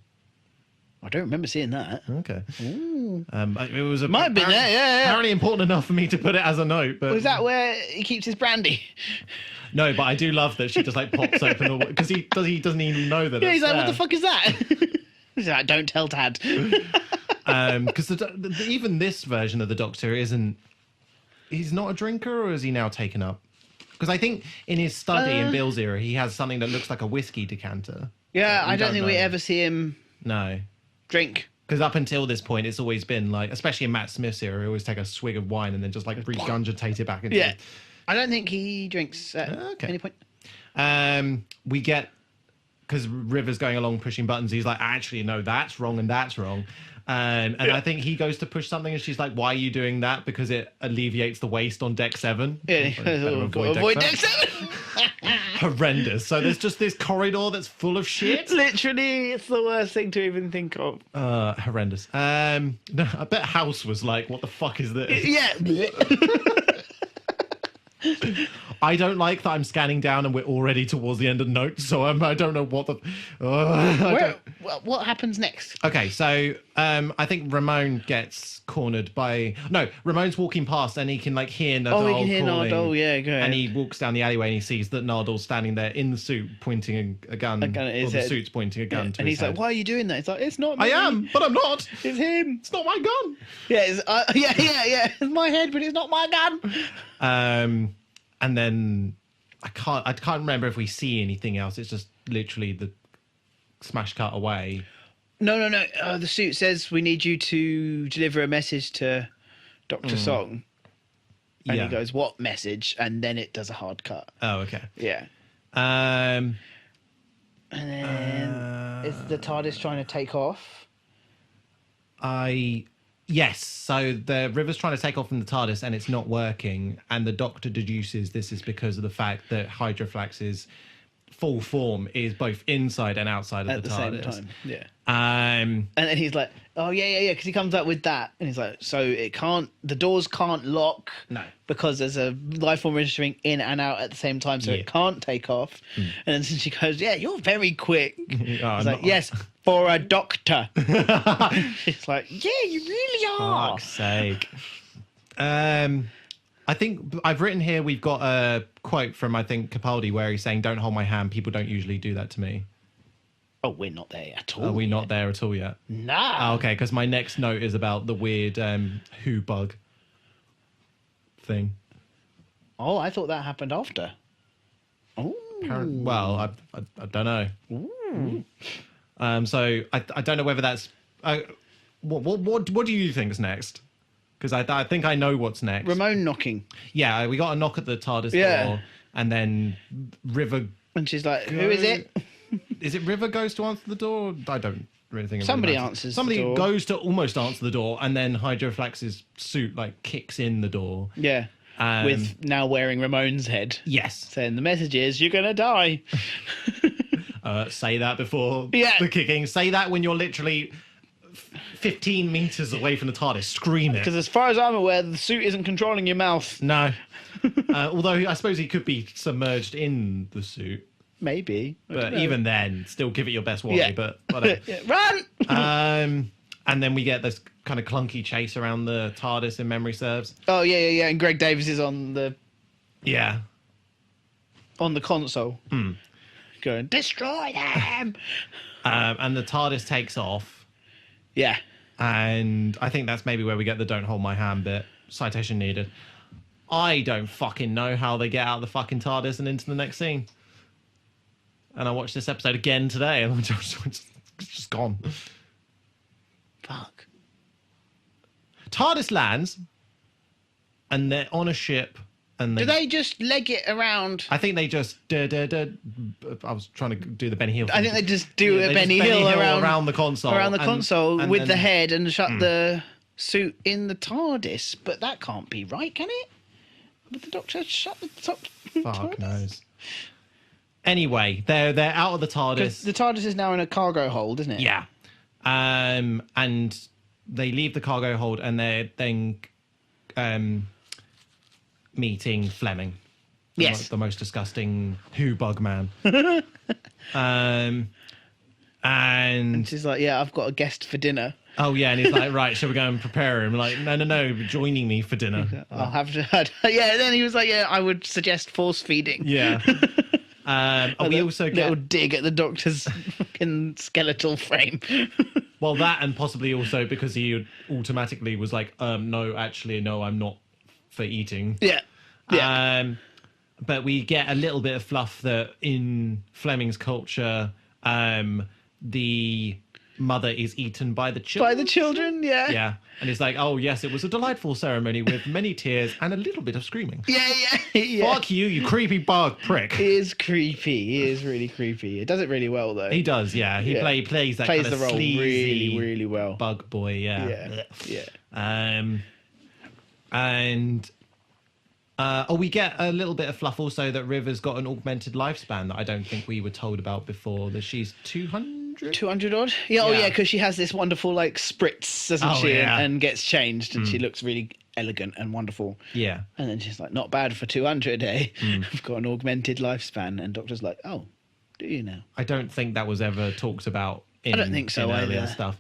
Speaker 2: I don't remember seeing that.
Speaker 1: Okay. It was
Speaker 2: might have been there, yeah.
Speaker 1: Apparently important enough for me to put it as a note. But
Speaker 2: was that where he keeps his brandy?
Speaker 1: No, but I do love that she just like pops open the because he doesn't even know that.
Speaker 2: Yeah, he's
Speaker 1: it's
Speaker 2: like, what
Speaker 1: there.
Speaker 2: the fuck is that? He's like, don't tell Dad.
Speaker 1: Because even this version of the Doctor isn't. He's not a drinker, or is he now taken up? Because I think in his study in Bill's era, he has something that looks like a whiskey decanter.
Speaker 2: Yeah,
Speaker 1: We
Speaker 2: I don't think we
Speaker 1: know.
Speaker 2: ever see him
Speaker 1: No.
Speaker 2: drink.
Speaker 1: Because up until this point, it's always been like, especially in Matt Smith's era, he always take a swig of wine and then just like regurgitate it back into.
Speaker 2: Yeah. I don't think he drinks at
Speaker 1: Okay.
Speaker 2: any point.
Speaker 1: We get, because River's going along pushing buttons, he's like, actually, no, that's wrong and that's wrong. And I think he goes to push something and she's like, why are you doing that? Because it alleviates the waste on deck 7.
Speaker 2: Yeah,
Speaker 1: Better
Speaker 2: avoid deck 7.
Speaker 1: Horrendous. So there's just this corridor that's full of shit.
Speaker 2: Literally, it's the worst thing to even think of.
Speaker 1: Horrendous. No, I bet House was like, what the fuck is this?
Speaker 2: Yeah.
Speaker 1: I don't like that I'm scanning down and we're already towards the end of notes, so I don't know what the...
Speaker 2: What happens next?
Speaker 1: Okay, so I think Ramon gets cornered by... No, Ramon's walking past and he can like hear Nardole
Speaker 2: Oh, he can hear
Speaker 1: calling.
Speaker 2: Nardole, yeah, go ahead.
Speaker 1: And he walks down the alleyway and he sees that Nardole's standing there in the suit pointing a gun.
Speaker 2: A gun at his
Speaker 1: or the
Speaker 2: head.
Speaker 1: suit's pointing a gun to
Speaker 2: And
Speaker 1: his
Speaker 2: he's like,
Speaker 1: head.
Speaker 2: why are you doing that? He's like, it's not me.
Speaker 1: I am, but I'm not.
Speaker 2: It's him.
Speaker 1: It's not my gun.
Speaker 2: Yeah, yeah. It's my head, but it's not my gun.
Speaker 1: And then I can't remember if we see anything else. It's just literally the smash cut away.
Speaker 2: No. The suit says we need you to deliver a message to Dr. Song. And he goes, what message? And then it does a hard cut.
Speaker 1: Oh, okay.
Speaker 2: Yeah.
Speaker 1: Um,
Speaker 2: And then is the TARDIS trying to take off?
Speaker 1: Yes, so the River's trying to take off from the TARDIS and it's not working, and the Doctor deduces this is because of the fact that Hydroflax's full form is both inside and outside of
Speaker 2: At
Speaker 1: the
Speaker 2: the
Speaker 1: TARDIS.
Speaker 2: same time, yeah.
Speaker 1: Um,
Speaker 2: And then he's like, oh, yeah, because he comes up with that. And he's like, so the doors can't lock.
Speaker 1: No.
Speaker 2: Because there's a life form registering in and out at the same time, so
Speaker 1: Yeah.
Speaker 2: it can't take off. And then she goes, yeah, you're very quick. He's
Speaker 1: I'm
Speaker 2: like,
Speaker 1: not.
Speaker 2: yes, for a doctor. She's like, yeah, you really are.
Speaker 1: fuck's sake. I think I've written here, we've got a quote from, I think, Capaldi, where he's saying, don't hold my hand, people don't usually do that to me.
Speaker 2: Oh, we're not there at all.
Speaker 1: Are we not there at all yet?
Speaker 2: Nah.
Speaker 1: Oh, okay, because my next note is about the weird Who bug thing.
Speaker 2: Oh, I thought that happened after. Oh.
Speaker 1: Well, I don't know. So I don't know whether that's... what do you think is next? Because I think I know what's next.
Speaker 2: Ramon knocking.
Speaker 1: Yeah, we got a knock at the TARDIS door, and then River...
Speaker 2: And she's like, who is it?
Speaker 1: Is it River goes to answer the door? I don't really think it
Speaker 2: Somebody
Speaker 1: really matters.
Speaker 2: answers the
Speaker 1: Somebody
Speaker 2: door.
Speaker 1: goes to almost answer the door, and then Hydroflax's suit like kicks in the door.
Speaker 2: Yeah. With now wearing Ramon's head.
Speaker 1: Yes.
Speaker 2: Saying the message is, you're going to die.
Speaker 1: Say that before
Speaker 2: Yeah.
Speaker 1: the kicking. Say that when you're literally 15 meters away from the TARDIS. Scream it.
Speaker 2: Because as far as I'm aware, the suit isn't controlling your mouth.
Speaker 1: No. Although I suppose he could be submerged in the suit.
Speaker 2: Maybe. I
Speaker 1: But
Speaker 2: don't know.
Speaker 1: even then, still give it your best wally.
Speaker 2: Yeah.
Speaker 1: But whatever.
Speaker 2: Yeah, run!
Speaker 1: And then we get this kind of clunky chase around the TARDIS, if memory serves.
Speaker 2: Oh, yeah. And Greg Davis is on the
Speaker 1: Yeah.
Speaker 2: console. Going, destroy them!
Speaker 1: And the TARDIS takes off.
Speaker 2: Yeah.
Speaker 1: And I think that's maybe where we get the don't hold my hand bit. Citation needed. I don't fucking know how they get out of the fucking TARDIS and into the next scene. And I watched this episode again today, and it's just gone.
Speaker 2: Fuck.
Speaker 1: TARDIS lands, and they're on a ship, and
Speaker 2: Do they just leg it around?
Speaker 1: I think they just... I was trying to do the Benny Hill thing.
Speaker 2: I think they just do
Speaker 1: They
Speaker 2: a
Speaker 1: just
Speaker 2: Benny Hill
Speaker 1: around the console.
Speaker 2: around the console
Speaker 1: and
Speaker 2: with
Speaker 1: then-
Speaker 2: the head and shut the suit in the TARDIS. But that can't be right, can it? Would the Doctor shut the top?
Speaker 1: Fuck knows. Anyway, they're out of the TARDIS.
Speaker 2: The TARDIS is now in a cargo hold, isn't it?
Speaker 1: Yeah. And they leave the cargo hold, and they're then meeting Fleming.
Speaker 2: Yes.
Speaker 1: The most disgusting Who bug man. And
Speaker 2: She's like, yeah, I've got a guest for dinner.
Speaker 1: Oh, yeah, and he's like, right, shall we go and prepare him? Like, no, joining me for dinner.
Speaker 2: I'll have to. Yeah, and then he was like, yeah, I would suggest force feeding.
Speaker 1: Yeah. We also
Speaker 2: little
Speaker 1: get...
Speaker 2: dig at the doctor's fucking skeletal frame.
Speaker 1: Well, that, and possibly also because he automatically was like, no, actually, no, I'm not for eating.
Speaker 2: Yeah.
Speaker 1: But we get a little bit of fluff that in Fleming's culture, the mother is eaten by the children.
Speaker 2: By the children, yeah.
Speaker 1: Yeah. And it's like, oh, yes, it was a delightful ceremony with many tears and a little bit of screaming.
Speaker 2: Yeah.
Speaker 1: Fuck you creepy bug prick.
Speaker 2: He is creepy. He is really creepy. He does it really well, though.
Speaker 1: He does, yeah. He plays that
Speaker 2: plays
Speaker 1: kind of
Speaker 2: the role
Speaker 1: sleazy
Speaker 2: really, really well.
Speaker 1: bug boy, yeah.
Speaker 2: Yeah.
Speaker 1: We get a little bit of fluff also that River's got an augmented lifespan that I don't think we were told about before, that she's 200?
Speaker 2: 200 odd? Yeah, oh yeah, because she has this wonderful like spritz, doesn't she?
Speaker 1: Yeah.
Speaker 2: And gets changed and she looks really elegant and wonderful.
Speaker 1: Yeah.
Speaker 2: And then she's like, not bad for 200, eh? I've got an augmented lifespan. And Doctor's like, oh, do you now?
Speaker 1: I don't think that was ever talked about in,
Speaker 2: I don't think so
Speaker 1: in earlier
Speaker 2: either.
Speaker 1: stuff.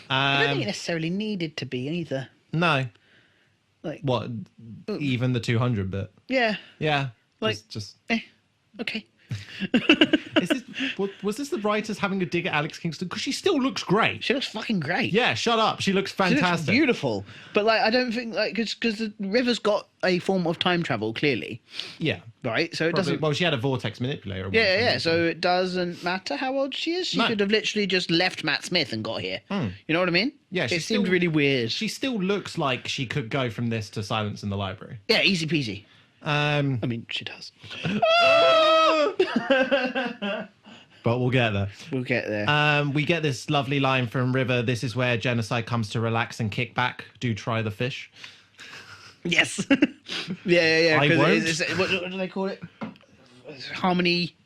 Speaker 2: I don't think it necessarily needed to be either.
Speaker 1: No.
Speaker 2: Like,
Speaker 1: What? Even the 200 bit?
Speaker 2: yeah,
Speaker 1: Yeah.
Speaker 2: Like-
Speaker 1: just
Speaker 2: okay.
Speaker 1: was this the writers having a dig at Alex Kingston? Because she still looks great.
Speaker 2: She looks fucking great.
Speaker 1: Yeah, shut up. She looks
Speaker 2: She looks
Speaker 1: fantastic.
Speaker 2: beautiful. But like, I don't think like because the River's got a form of time travel clearly,
Speaker 1: Yeah.
Speaker 2: right? So it
Speaker 1: Probably,
Speaker 2: doesn't.
Speaker 1: well, she had a vortex manipulator.
Speaker 2: Yeah. So it doesn't matter how old she is. She
Speaker 1: No.
Speaker 2: could have literally just left Matt Smith and got here. You know what I mean?
Speaker 1: Yeah, she
Speaker 2: It seemed
Speaker 1: still-
Speaker 2: really weird.
Speaker 1: She still looks like she could go from this to Silence in the Library.
Speaker 2: Yeah, easy peasy. I mean, she does.
Speaker 1: But we'll get there.
Speaker 2: We'll get there.
Speaker 1: We get this lovely line from River. This is where genocide comes to relax and kick back. Do try the fish.
Speaker 2: Yes. Yeah.
Speaker 1: I
Speaker 2: 'cause
Speaker 1: won't.
Speaker 2: what do they call it? Harmony.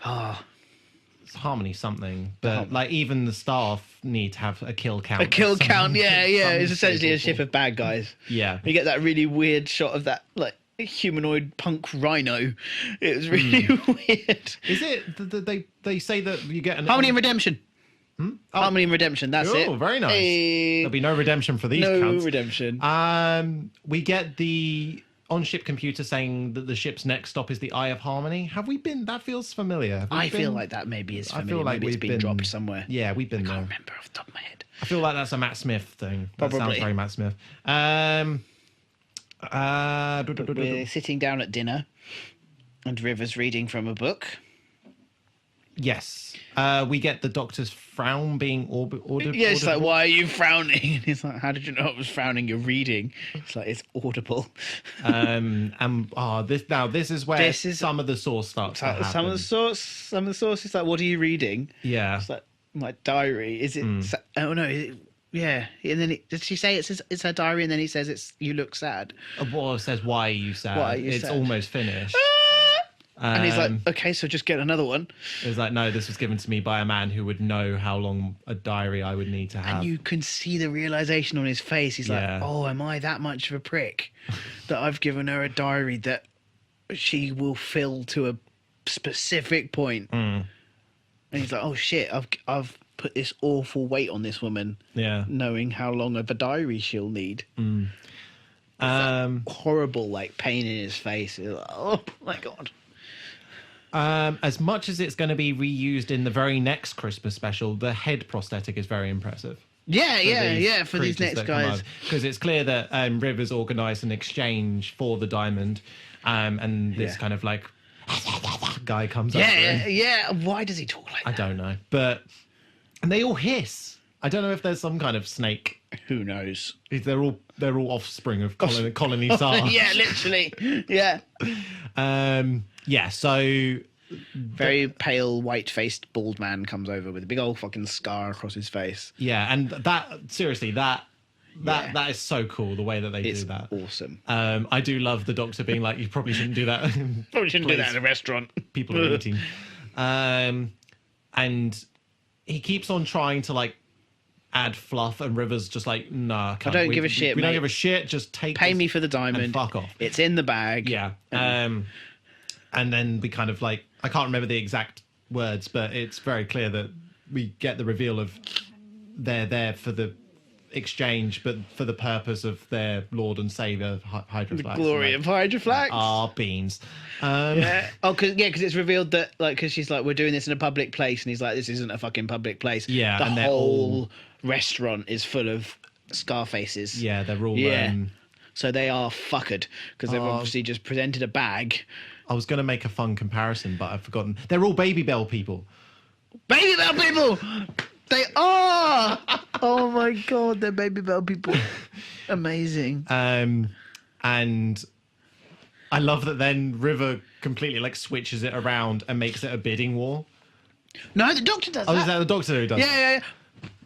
Speaker 1: It's harmony something. But like even the staff need to have a kill count.
Speaker 2: A kill
Speaker 1: Some-
Speaker 2: count. Yeah.
Speaker 1: some
Speaker 2: It's essentially a
Speaker 1: staple.
Speaker 2: ship of bad guys.
Speaker 1: Yeah.
Speaker 2: You get that really weird shot of that like humanoid punk rhino. It was really weird.
Speaker 1: Is it? They say that you get an
Speaker 2: Harmony and Redemption. Harmony and Redemption. That's it.
Speaker 1: Oh, very nice.
Speaker 2: Hey.
Speaker 1: There'll be no redemption for these
Speaker 2: No
Speaker 1: cunts.
Speaker 2: redemption.
Speaker 1: We get the on-ship computer saying that the ship's next stop is the Eye of Harmony. Have we been? That feels familiar. Have we
Speaker 2: I feel
Speaker 1: been-
Speaker 2: like that maybe is
Speaker 1: I
Speaker 2: familiar.
Speaker 1: feel like
Speaker 2: maybe it's
Speaker 1: we've
Speaker 2: been
Speaker 1: been
Speaker 2: dropped somewhere.
Speaker 1: Yeah, we've been
Speaker 2: I
Speaker 1: there.
Speaker 2: can't remember off the top of my head.
Speaker 1: I feel like that's a Matt Smith thing. That
Speaker 2: Probably.
Speaker 1: sounds very Matt Smith.
Speaker 2: We're sitting down at dinner, and River's reading from a book.
Speaker 1: Yes. We get the doctor's frown being audible.
Speaker 2: Yeah, it's like, why are you frowning? And he's like, how did you know I was frowning? You're reading. It's like, it's audible.
Speaker 1: This is where
Speaker 2: This is-
Speaker 1: some of the source starts to happen.
Speaker 2: Some of the source is like, what are you reading?
Speaker 1: Yeah.
Speaker 2: It's like, my diary. Is it? Oh no. Is it, yeah. And then did she say it's her diary? And then he says it's you look sad.
Speaker 1: Well, it says, why are you sad?
Speaker 2: Why are you
Speaker 1: it's
Speaker 2: sad?
Speaker 1: almost finished.
Speaker 2: And he's like, okay, so just get another one.
Speaker 1: It's like, no, this was given to me by a man who would know how long a diary I would need to have.
Speaker 2: And you can see the realization on his face. He's
Speaker 1: Yeah.
Speaker 2: like, oh, am I that much of a prick that I've given her a diary that she will fill to a specific point? And he's like, oh shit, I've put this awful weight on this woman,
Speaker 1: Yeah.
Speaker 2: knowing how long of a diary she'll need.
Speaker 1: Um,
Speaker 2: Horrible, like pain in his face. He's like, oh my god.
Speaker 1: as much as it's going to be reused in the very next Christmas special, the head prosthetic is very impressive.
Speaker 2: Yeah, for these next guys.
Speaker 1: Because it's clear that Rivers organised an exchange for the diamond, and this
Speaker 2: Yeah.
Speaker 1: kind of like guy comes up.
Speaker 2: Yeah. Why does he talk like
Speaker 1: I
Speaker 2: that?
Speaker 1: don't know, and they all hiss. I don't know if there's some kind of snake.
Speaker 2: Who knows?
Speaker 1: They're all offspring of colony Tsar.
Speaker 2: Yeah, literally. Yeah.
Speaker 1: So
Speaker 2: Very pale, white-faced, bald man comes over with a big old fucking scar across his face.
Speaker 1: yeah, and that seriously that is so cool the way that they
Speaker 2: It's
Speaker 1: do that.
Speaker 2: awesome.
Speaker 1: I do love the doctor being like, you probably shouldn't do that.
Speaker 2: Probably shouldn't do that in a restaurant.
Speaker 1: People are eating. And he keeps on trying to like add fluff, and Rivers just like, nah,
Speaker 2: I don't give a shit,
Speaker 1: We don't
Speaker 2: mate.
Speaker 1: give a shit. Just
Speaker 2: Pay me for the diamond.
Speaker 1: and fuck off.
Speaker 2: It's in the bag.
Speaker 1: Yeah. And then we kind of like, I can't remember the exact words, but it's very clear that we get the reveal of they're there for the exchange, but for the purpose of their Lord and Savior, Hydra Flax.
Speaker 2: Glory of Hydra Flax.
Speaker 1: Beans.
Speaker 2: Yeah. Oh, because it's revealed that, like, because she's like, we're doing this in a public place, and he's like, this isn't a fucking public place.
Speaker 1: Yeah,
Speaker 2: the
Speaker 1: and they're
Speaker 2: whole restaurant is full of Scarfaces.
Speaker 1: Yeah, they're all.
Speaker 2: So they are fuckered because they've obviously just presented a bag.
Speaker 1: I was going to make a fun comparison, but I've forgotten. They're all Baby Bell people.
Speaker 2: Baby Bell people! They are! Oh my god, they're Baby Bell people. Amazing.
Speaker 1: And I love that then River completely like switches it around and makes it a bidding war.
Speaker 2: No, the Doctor does that.
Speaker 1: Oh, is that the Doctor who does
Speaker 2: Yeah.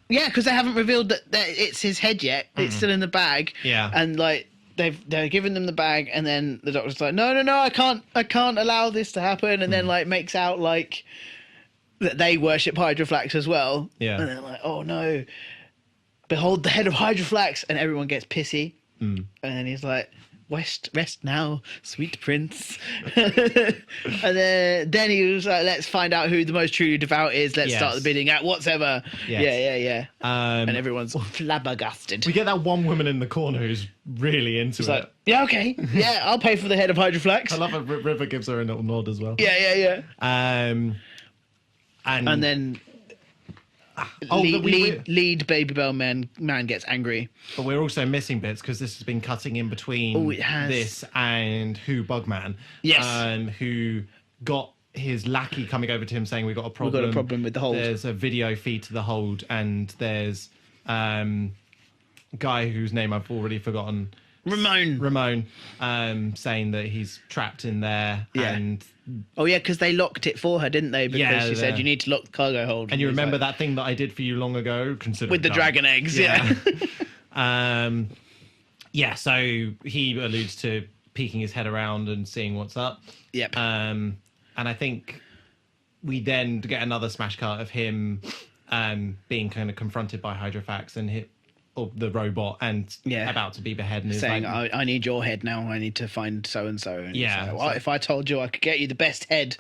Speaker 2: Yeah, because they haven't revealed that it's his head yet. It's still in the bag.
Speaker 1: Yeah.
Speaker 2: And like they're giving them the bag, and then the Doctor's like, no, I can't allow this to happen, and then like makes out like that they worship Hydra Flax as well.
Speaker 1: Yeah.
Speaker 2: And they're like, oh no, behold the head of Hydra Flax, and everyone gets pissy. And then he's like, rest now, sweet prince. And then he was like, let's find out who the most truly devout is. Let's start the bidding at whatever.
Speaker 1: Yes.
Speaker 2: Yeah. And everyone's flabbergasted.
Speaker 1: We get that one woman in the corner who's really into it.
Speaker 2: Like, yeah, okay. Yeah, I'll pay for the head of Hydra Flax.
Speaker 1: I love it. River gives her a little nod as well.
Speaker 2: Yeah. And then lead Baby Bell man gets angry.
Speaker 1: But we're also missing bits because this has been cutting in between this and Who Bugman.
Speaker 2: Yes.
Speaker 1: Who got his lackey coming over to him saying, we've got a problem.
Speaker 2: We've got a problem with the hold.
Speaker 1: There's a video feed to the hold, and there's guy whose name I've already forgotten. Ramon, saying that he's trapped in there.
Speaker 2: Yeah.
Speaker 1: And
Speaker 2: because they locked it for her, didn't they? Because she said, you need to lock the cargo hold.
Speaker 1: And you remember that thing that I did for you long ago?
Speaker 2: With the dragon eggs, yeah.
Speaker 1: So he alludes to peeking his head around and seeing what's up.
Speaker 2: Yep.
Speaker 1: And I think we then get another smash cut of him being kind of confronted by Hydra Flax and the robot and about to be beheaded. And
Speaker 2: saying,
Speaker 1: like,
Speaker 2: I need your head now. I need to find so-and-so. And
Speaker 1: yeah.
Speaker 2: Like, if I told you I could get you the best head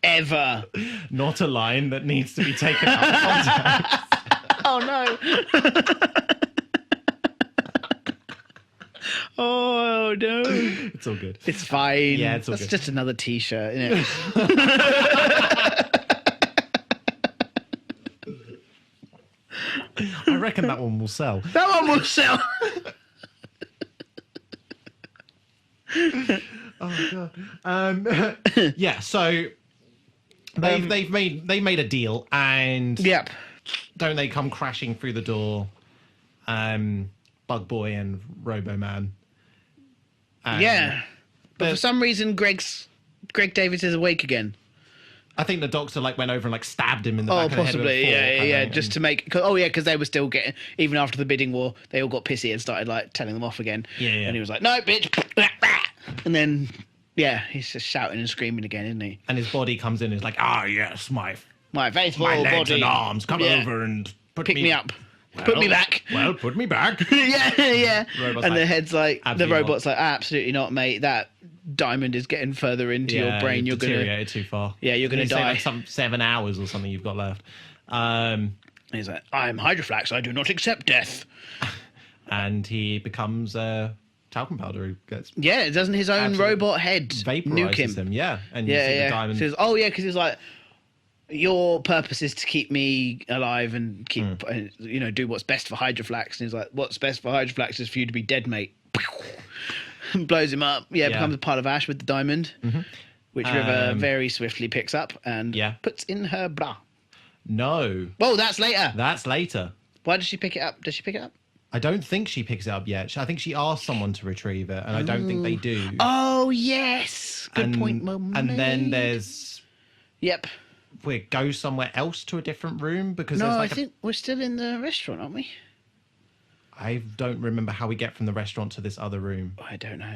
Speaker 2: ever.
Speaker 1: Not a line that needs to be taken out of context.
Speaker 2: Oh, no. Oh, no.
Speaker 1: It's all good.
Speaker 2: It's fine.
Speaker 1: Yeah, it's all
Speaker 2: That's
Speaker 1: good.
Speaker 2: just another T-shirt, isn't it?
Speaker 1: I reckon that one will sell.
Speaker 2: That one will sell.
Speaker 1: Oh god. So they made a deal, and
Speaker 2: yep.
Speaker 1: Don't they come crashing through the door? Bug Boy and Robo Man.
Speaker 2: But for some reason, Greg Davis is awake again.
Speaker 1: I think the Doctor went over and stabbed him in the back of the head.
Speaker 2: Possibly, yeah, just to make, because they were still getting, even after the bidding war, they all got pissy and started telling them off again.
Speaker 1: Yeah.
Speaker 2: And he was like, no, bitch, and then he's just shouting and screaming again, isn't he?
Speaker 1: And his body comes in and is like, yes, my
Speaker 2: faithful
Speaker 1: legs
Speaker 2: body
Speaker 1: and arms, come over and
Speaker 2: pick me up. Put me back.
Speaker 1: Well, put me back.
Speaker 2: Yeah.
Speaker 1: Robot's
Speaker 2: and the head's like, the robot's
Speaker 1: not.
Speaker 2: like, absolutely not, mate. That diamond is getting further into your brain. You're
Speaker 1: deteriorated too far.
Speaker 2: Yeah, you're going to die.
Speaker 1: Some 7 hours or something you've got left.
Speaker 2: He's like, I'm Hydra Flax. I do not accept death.
Speaker 1: And he becomes talcum powder. Who gets
Speaker 2: doesn't his own robot head nuke him?
Speaker 1: Yeah, and you see the diamond.
Speaker 2: So because he's like, your purpose is to keep me alive and keep, do what's best for Hydra Flax. And he's like, what's best for Hydra Flax is for you to be dead, mate. Blows him up. Becomes a pile of ash with the diamond, which River very swiftly picks up and puts in her bra.
Speaker 1: No.
Speaker 2: Whoa, that's later.
Speaker 1: That's later.
Speaker 2: Why does she pick it up? Does she pick it up?
Speaker 1: I don't think she picks it up yet. I think she asked someone to retrieve it, and I don't think they do.
Speaker 2: Oh, yes. Good point, Mum.
Speaker 1: And then there's...
Speaker 2: Yep.
Speaker 1: We go somewhere else to a different room because
Speaker 2: no,
Speaker 1: there's
Speaker 2: I think we're still in the restaurant, aren't we?
Speaker 1: I don't remember how we get from the restaurant to this other room.
Speaker 2: I don't know.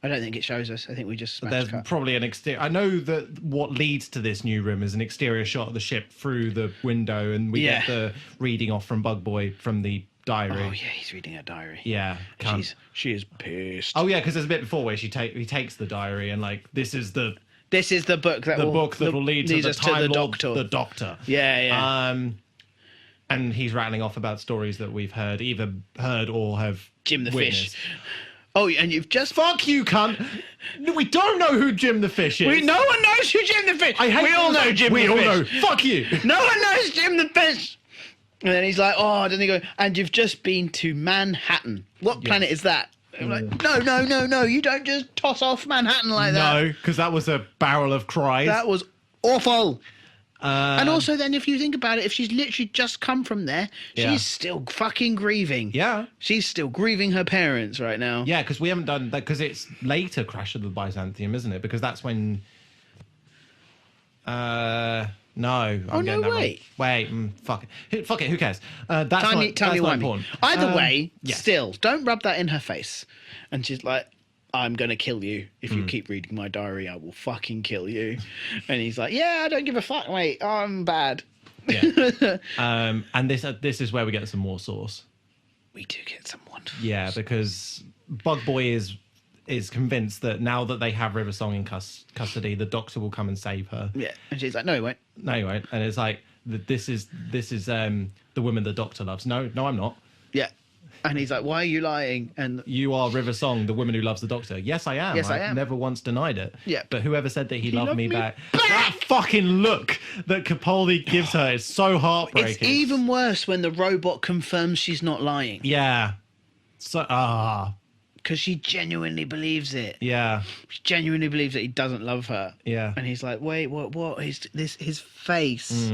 Speaker 2: I don't think it shows us. I think we just
Speaker 1: there's probably an exterior. I know that what leads to this new room is an exterior shot of the ship through the window, and we get the reading off from Bug Boy from the diary.
Speaker 2: Oh yeah, he's reading her diary.
Speaker 1: Yeah,
Speaker 2: she is pissed.
Speaker 1: Oh yeah, because there's a bit before where he takes the diary and this is the
Speaker 2: book that will lead
Speaker 1: to the
Speaker 2: Doctor.
Speaker 1: The Doctor.
Speaker 2: Yeah.
Speaker 1: And he's rattling off about stories that we've either heard or have
Speaker 2: Jim the
Speaker 1: witnessed.
Speaker 2: Fish. Oh, and you've just...
Speaker 1: Fuck you, cunt! No, we don't know who Jim the Fish is.
Speaker 2: No one knows who Jim the Fish...
Speaker 1: We
Speaker 2: all know Jim the Fish.
Speaker 1: We all know. Fuck you!
Speaker 2: No one knows Jim the Fish! And then he's like, oh, doesn't he go, and you've just been to Manhattan. What planet is that? I'm like, no, you don't just toss off Manhattan like that.
Speaker 1: No, because that was a barrel of cries.
Speaker 2: That was awful. And also then, if you think about it, if she's literally just come from there, she's still fucking grieving.
Speaker 1: Yeah.
Speaker 2: She's still grieving her parents right now.
Speaker 1: Yeah, because we haven't done that, because it's later Crash of the Byzantium, isn't it? Because that's when... No, I'm getting that
Speaker 2: wait.
Speaker 1: Wrong. Wait, fuck it. Fuck it, who cares? That's
Speaker 2: Tell me
Speaker 1: not
Speaker 2: why.
Speaker 1: important.
Speaker 2: Either way,
Speaker 1: yes.
Speaker 2: still, don't rub that in her face. And she's like, I'm going to kill you. If you keep reading my diary, I will fucking kill you. And he's like, yeah, I don't give a fuck, mate. I'm bad.
Speaker 1: Yeah. And this is where we get some more sauce.
Speaker 2: We do get someone.
Speaker 1: Yeah, because Bug Boy is convinced that now that they have River Song in custody, the Doctor will come and save her.
Speaker 2: Yeah. And she's like, no, he won't.
Speaker 1: No, he won't. And it's like, this is the woman the Doctor loves. No, I'm not.
Speaker 2: Yeah. And he's like, why are you lying? And
Speaker 1: you are River Song, the woman who loves the Doctor. Yes, I am.
Speaker 2: Yes, I
Speaker 1: I've
Speaker 2: am.
Speaker 1: never once denied it.
Speaker 2: Yeah.
Speaker 1: But whoever said that he loved me back, that fucking look that Capaldi gives her is so heartbreaking.
Speaker 2: It's even worse when the robot confirms she's not lying.
Speaker 1: Yeah. So,
Speaker 2: Because she genuinely believes it.
Speaker 1: Yeah.
Speaker 2: She genuinely believes that he doesn't love her.
Speaker 1: Yeah.
Speaker 2: And he's like, wait, what is this? His face.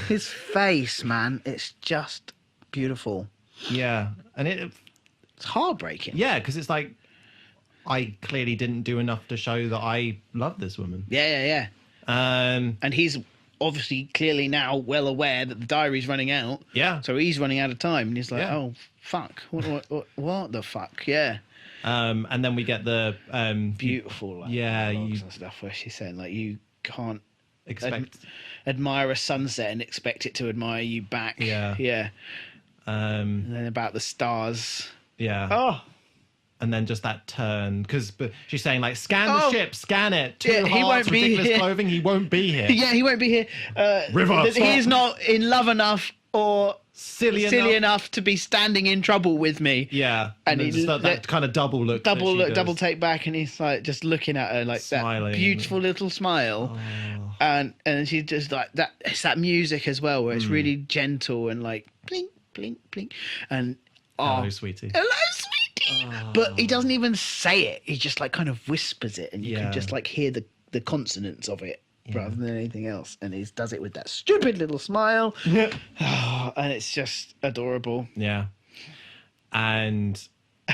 Speaker 2: His face, man. It's just beautiful.
Speaker 1: Yeah. And it's
Speaker 2: heartbreaking.
Speaker 1: Yeah, because it's like, I clearly didn't do enough to show that I love this woman.
Speaker 2: Yeah. And he's obviously clearly now well aware that the diary's running out.
Speaker 1: Yeah.
Speaker 2: So he's running out of time. And he's like,
Speaker 1: Yeah.
Speaker 2: oh, fuck. What the fuck? Yeah.
Speaker 1: And then we get the...
Speaker 2: beautiful
Speaker 1: and
Speaker 2: stuff where she's saying, like, you can't admire a sunset and expect it to admire you back.
Speaker 1: Yeah.
Speaker 2: And then about the stars.
Speaker 1: Yeah.
Speaker 2: Oh.
Speaker 1: And then just that turn, because she's saying, like, scan the ship, scan it. Two
Speaker 2: he won't be
Speaker 1: ridiculous
Speaker 2: here.
Speaker 1: clothing, he won't be here.
Speaker 2: Yeah, he won't be here.
Speaker 1: River,
Speaker 2: he's not in love enough or
Speaker 1: silly
Speaker 2: enough to be standing in trouble with me.
Speaker 1: Yeah.
Speaker 2: And
Speaker 1: he's that kind of double look.
Speaker 2: Double take back, and he's like just looking at her like
Speaker 1: smiling.
Speaker 2: That beautiful little smile.
Speaker 1: Oh.
Speaker 2: And she's just like that. It's that music as well, where it's really gentle and like blink, blink, blink. And
Speaker 1: hello, sweetie.
Speaker 2: Hello, sweetie. But he doesn't even say it. He just like kind of whispers it, and you can just like hear the consonants of it rather than anything else. And he does it with that stupid little smile. And it's just adorable.
Speaker 1: Yeah. And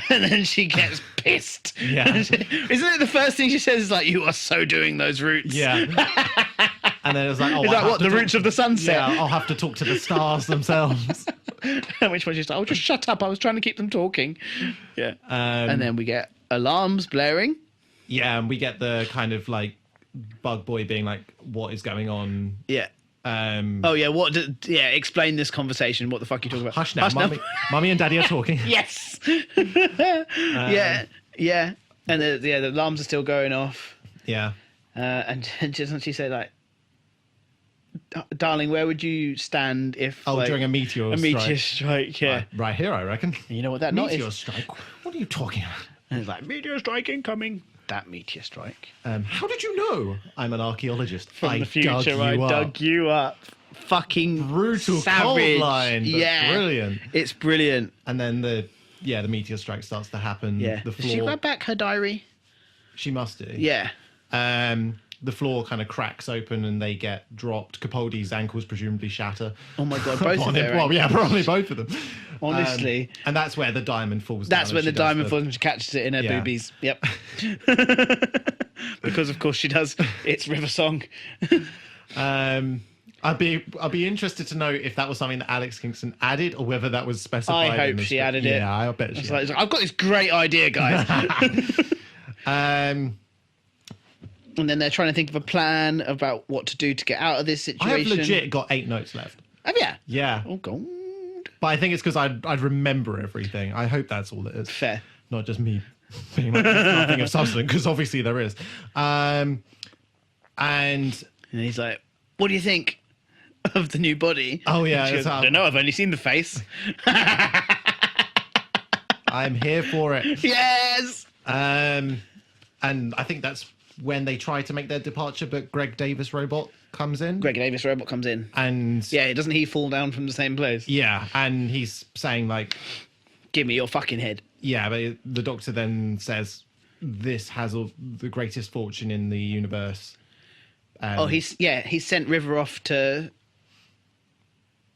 Speaker 2: then she gets pissed.
Speaker 1: Yeah.
Speaker 2: Isn't it the first thing she says is like, you are so doing those roots?
Speaker 1: Yeah. And then it's like, oh,
Speaker 2: is that what, the roots of the sunset?
Speaker 1: Yeah, I'll have to talk to the stars themselves.
Speaker 2: At which point she's like, oh, just shut up. I was trying to keep them talking. Yeah. And then we get alarms blaring.
Speaker 1: Yeah, and we get the kind of like Bug Boy being like, what is going on?
Speaker 2: Yeah. Explain this conversation. What the fuck are you talking about?
Speaker 1: Hush now. Mummy and Daddy are talking.
Speaker 2: Yes. Yeah. And the alarms are still going off.
Speaker 1: Yeah.
Speaker 2: And doesn't she say like, darling, where would you stand if
Speaker 1: during a meteor
Speaker 2: strike? Yeah.
Speaker 1: Right here, I reckon.
Speaker 2: You know what that not is?
Speaker 1: Meteor strike? What are you talking about?
Speaker 2: And it's like, meteor strike incoming. That meteor strike.
Speaker 1: How did you know? I'm an archaeologist.
Speaker 2: From the future, I dug you up. Fucking
Speaker 1: brutal,
Speaker 2: savage.
Speaker 1: cold line.
Speaker 2: Yeah,
Speaker 1: brilliant.
Speaker 2: It's brilliant.
Speaker 1: And then the meteor strike starts to happen.
Speaker 2: Yeah.
Speaker 1: The floor.
Speaker 2: Did she grab back her diary?
Speaker 1: She must do.
Speaker 2: Yeah.
Speaker 1: The floor kind of cracks open and they get dropped. Capaldi's ankles presumably shatter.
Speaker 2: Oh my god, both of them.
Speaker 1: Well, yeah, probably both of them.
Speaker 2: Honestly.
Speaker 1: And that's where the diamond falls down.
Speaker 2: That's when the diamond falls and she catches it in her boobies. Yep. Because of course she does. It's River Song.
Speaker 1: I'd be interested to know if that was something that Alex Kingston added or whether that was specified.
Speaker 2: I hope she added it.
Speaker 1: Yeah, I bet she.
Speaker 2: Like, I've got this great idea, guys. And then they're trying to think of a plan about what to do to get out of this situation.
Speaker 1: I have legit got 8 notes left.
Speaker 2: Have you?
Speaker 1: Yeah.
Speaker 2: Oh, God.
Speaker 1: But I think it's because I'd remember everything. I hope that's all it is.
Speaker 2: Fair.
Speaker 1: Not just me being like, nothing of substance, because obviously there is. And
Speaker 2: he's like, what do you think? of the new body.
Speaker 1: Oh, yeah,
Speaker 2: She goes,
Speaker 1: that's
Speaker 2: I don't know. I've only seen the face.
Speaker 1: I'm here for it.
Speaker 2: Yes.
Speaker 1: And I think that's when they try to make their departure, but Greg Davis robot comes in.
Speaker 2: Greg Davis robot comes in.
Speaker 1: And
Speaker 2: yeah, doesn't he fall down from the same place?
Speaker 1: Yeah, and he's saying like,
Speaker 2: give me your fucking head.
Speaker 1: Yeah, but the Doctor then says, this has the greatest fortune in the universe.
Speaker 2: He sent River off to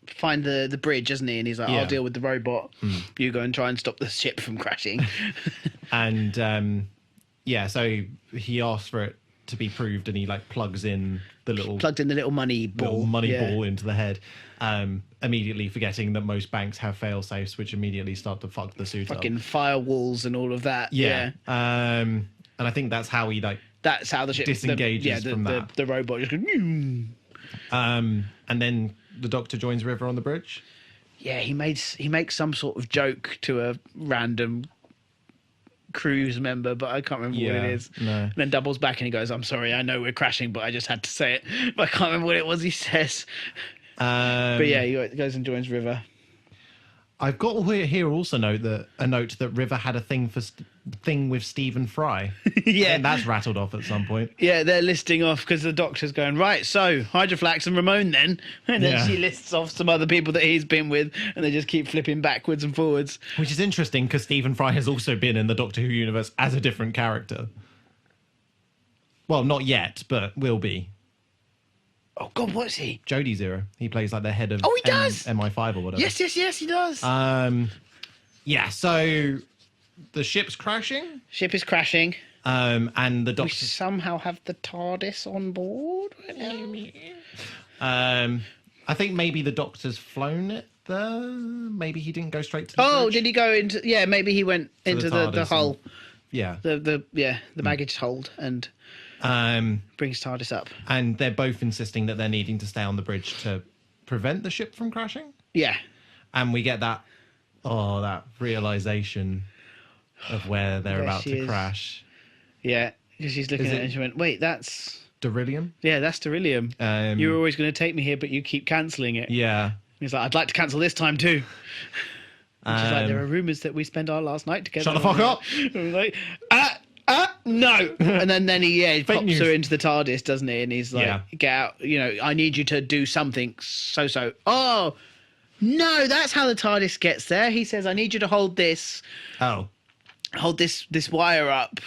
Speaker 2: find the bridge, hasn't he? And he's like, I'll deal with the robot. You go and try and stop the ship from crashing.
Speaker 1: And so he asks for it to be proved, and he like plugged in the little money ball into the head, immediately forgetting that most banks have fail safes, which immediately start to fuck the suit
Speaker 2: fucking
Speaker 1: up.
Speaker 2: firewalls and all of that.
Speaker 1: And I think that's how he
Speaker 2: that's how the ship
Speaker 1: disengages from that.
Speaker 2: The robot just goes.
Speaker 1: And then the Doctor joins River on the bridge.
Speaker 2: Yeah, he makes some sort of joke to a random cruise member, but I can't remember what it is.
Speaker 1: No.
Speaker 2: And then doubles back and he goes, I'm sorry, I know we're crashing, but I just had to say it. But I can't remember what it was he says. But yeah, he goes and joins River.
Speaker 1: I've got here also a note that River had a thing with Stephen Fry.
Speaker 2: Yeah.
Speaker 1: And that's rattled off at some point.
Speaker 2: Yeah, they're listing off because the Doctor's going, right, so Hydroflax and Ramon then. And then she lists off some other people that he's been with, and they just keep flipping backwards and forwards.
Speaker 1: Which is interesting because Stephen Fry has also been in the Doctor Who universe as a different character. Well, not yet, but will be.
Speaker 2: Oh, God, what's he?
Speaker 1: Jodie's era. He plays like the head of
Speaker 2: he does!
Speaker 1: MI5 or whatever.
Speaker 2: Yes, he does.
Speaker 1: So the ship's crashing.
Speaker 2: Ship is crashing.
Speaker 1: And the
Speaker 2: We
Speaker 1: Doctor...
Speaker 2: somehow have the TARDIS on board right now.
Speaker 1: I think maybe the Doctor's flown it there. Maybe he didn't go straight to the bridge.
Speaker 2: Did he go into... Yeah, maybe he went into the hull.
Speaker 1: Yeah.
Speaker 2: The baggage hold and... brings TARDIS up.
Speaker 1: And they're both insisting that they're needing to stay on the bridge to prevent the ship from crashing.
Speaker 2: Yeah.
Speaker 1: And we get that realization of where they're about to crash.
Speaker 2: Yeah, because she's looking at it and she went, wait, that's...
Speaker 1: Beryllium?
Speaker 2: Yeah, that's beryllium. You were always going to take me here, but you keep cancelling it.
Speaker 1: Yeah.
Speaker 2: He's like, I'd like to cancel this time too. And she's like, there are rumours that we spent our last night together.
Speaker 1: Shut the fuck up!
Speaker 2: I'm like, no. And then he pops her into the TARDIS, doesn't he? And he's like, get out, I need you to do something so. Oh, no, that's how the TARDIS gets there. He says, I need you to hold this.
Speaker 1: Oh.
Speaker 2: Hold this wire up.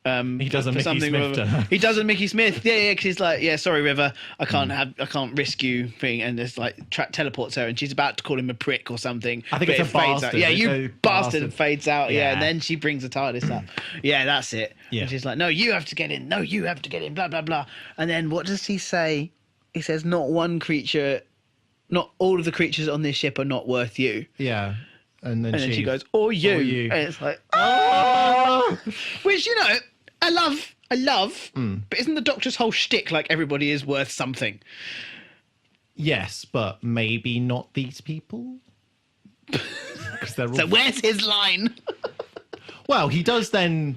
Speaker 1: He does a Mickey Smith to her.
Speaker 2: He does a Mickey Smith. Yeah, because he's like, yeah, sorry, River, I can't risk you thing, and it's like teleports her, and she's about to call him a prick or something.
Speaker 1: I think it's a bastard.
Speaker 2: Out. Yeah, you bastard. And fades out. Yeah, and then she brings the TARDIS up. Yeah, that's it. Yeah, and she's like, no, you have to get in. No, you have to get in. Blah blah blah. And then what does he say? He says, not all of the creatures on this ship are not worth you.
Speaker 1: Yeah. And then
Speaker 2: she goes, or you. And it's like, oh! Which, I love, but isn't the Doctor's whole shtick like everybody is worth something?
Speaker 1: Yes, but maybe not these people.
Speaker 2: So where's his line?
Speaker 1: Well, he does
Speaker 2: try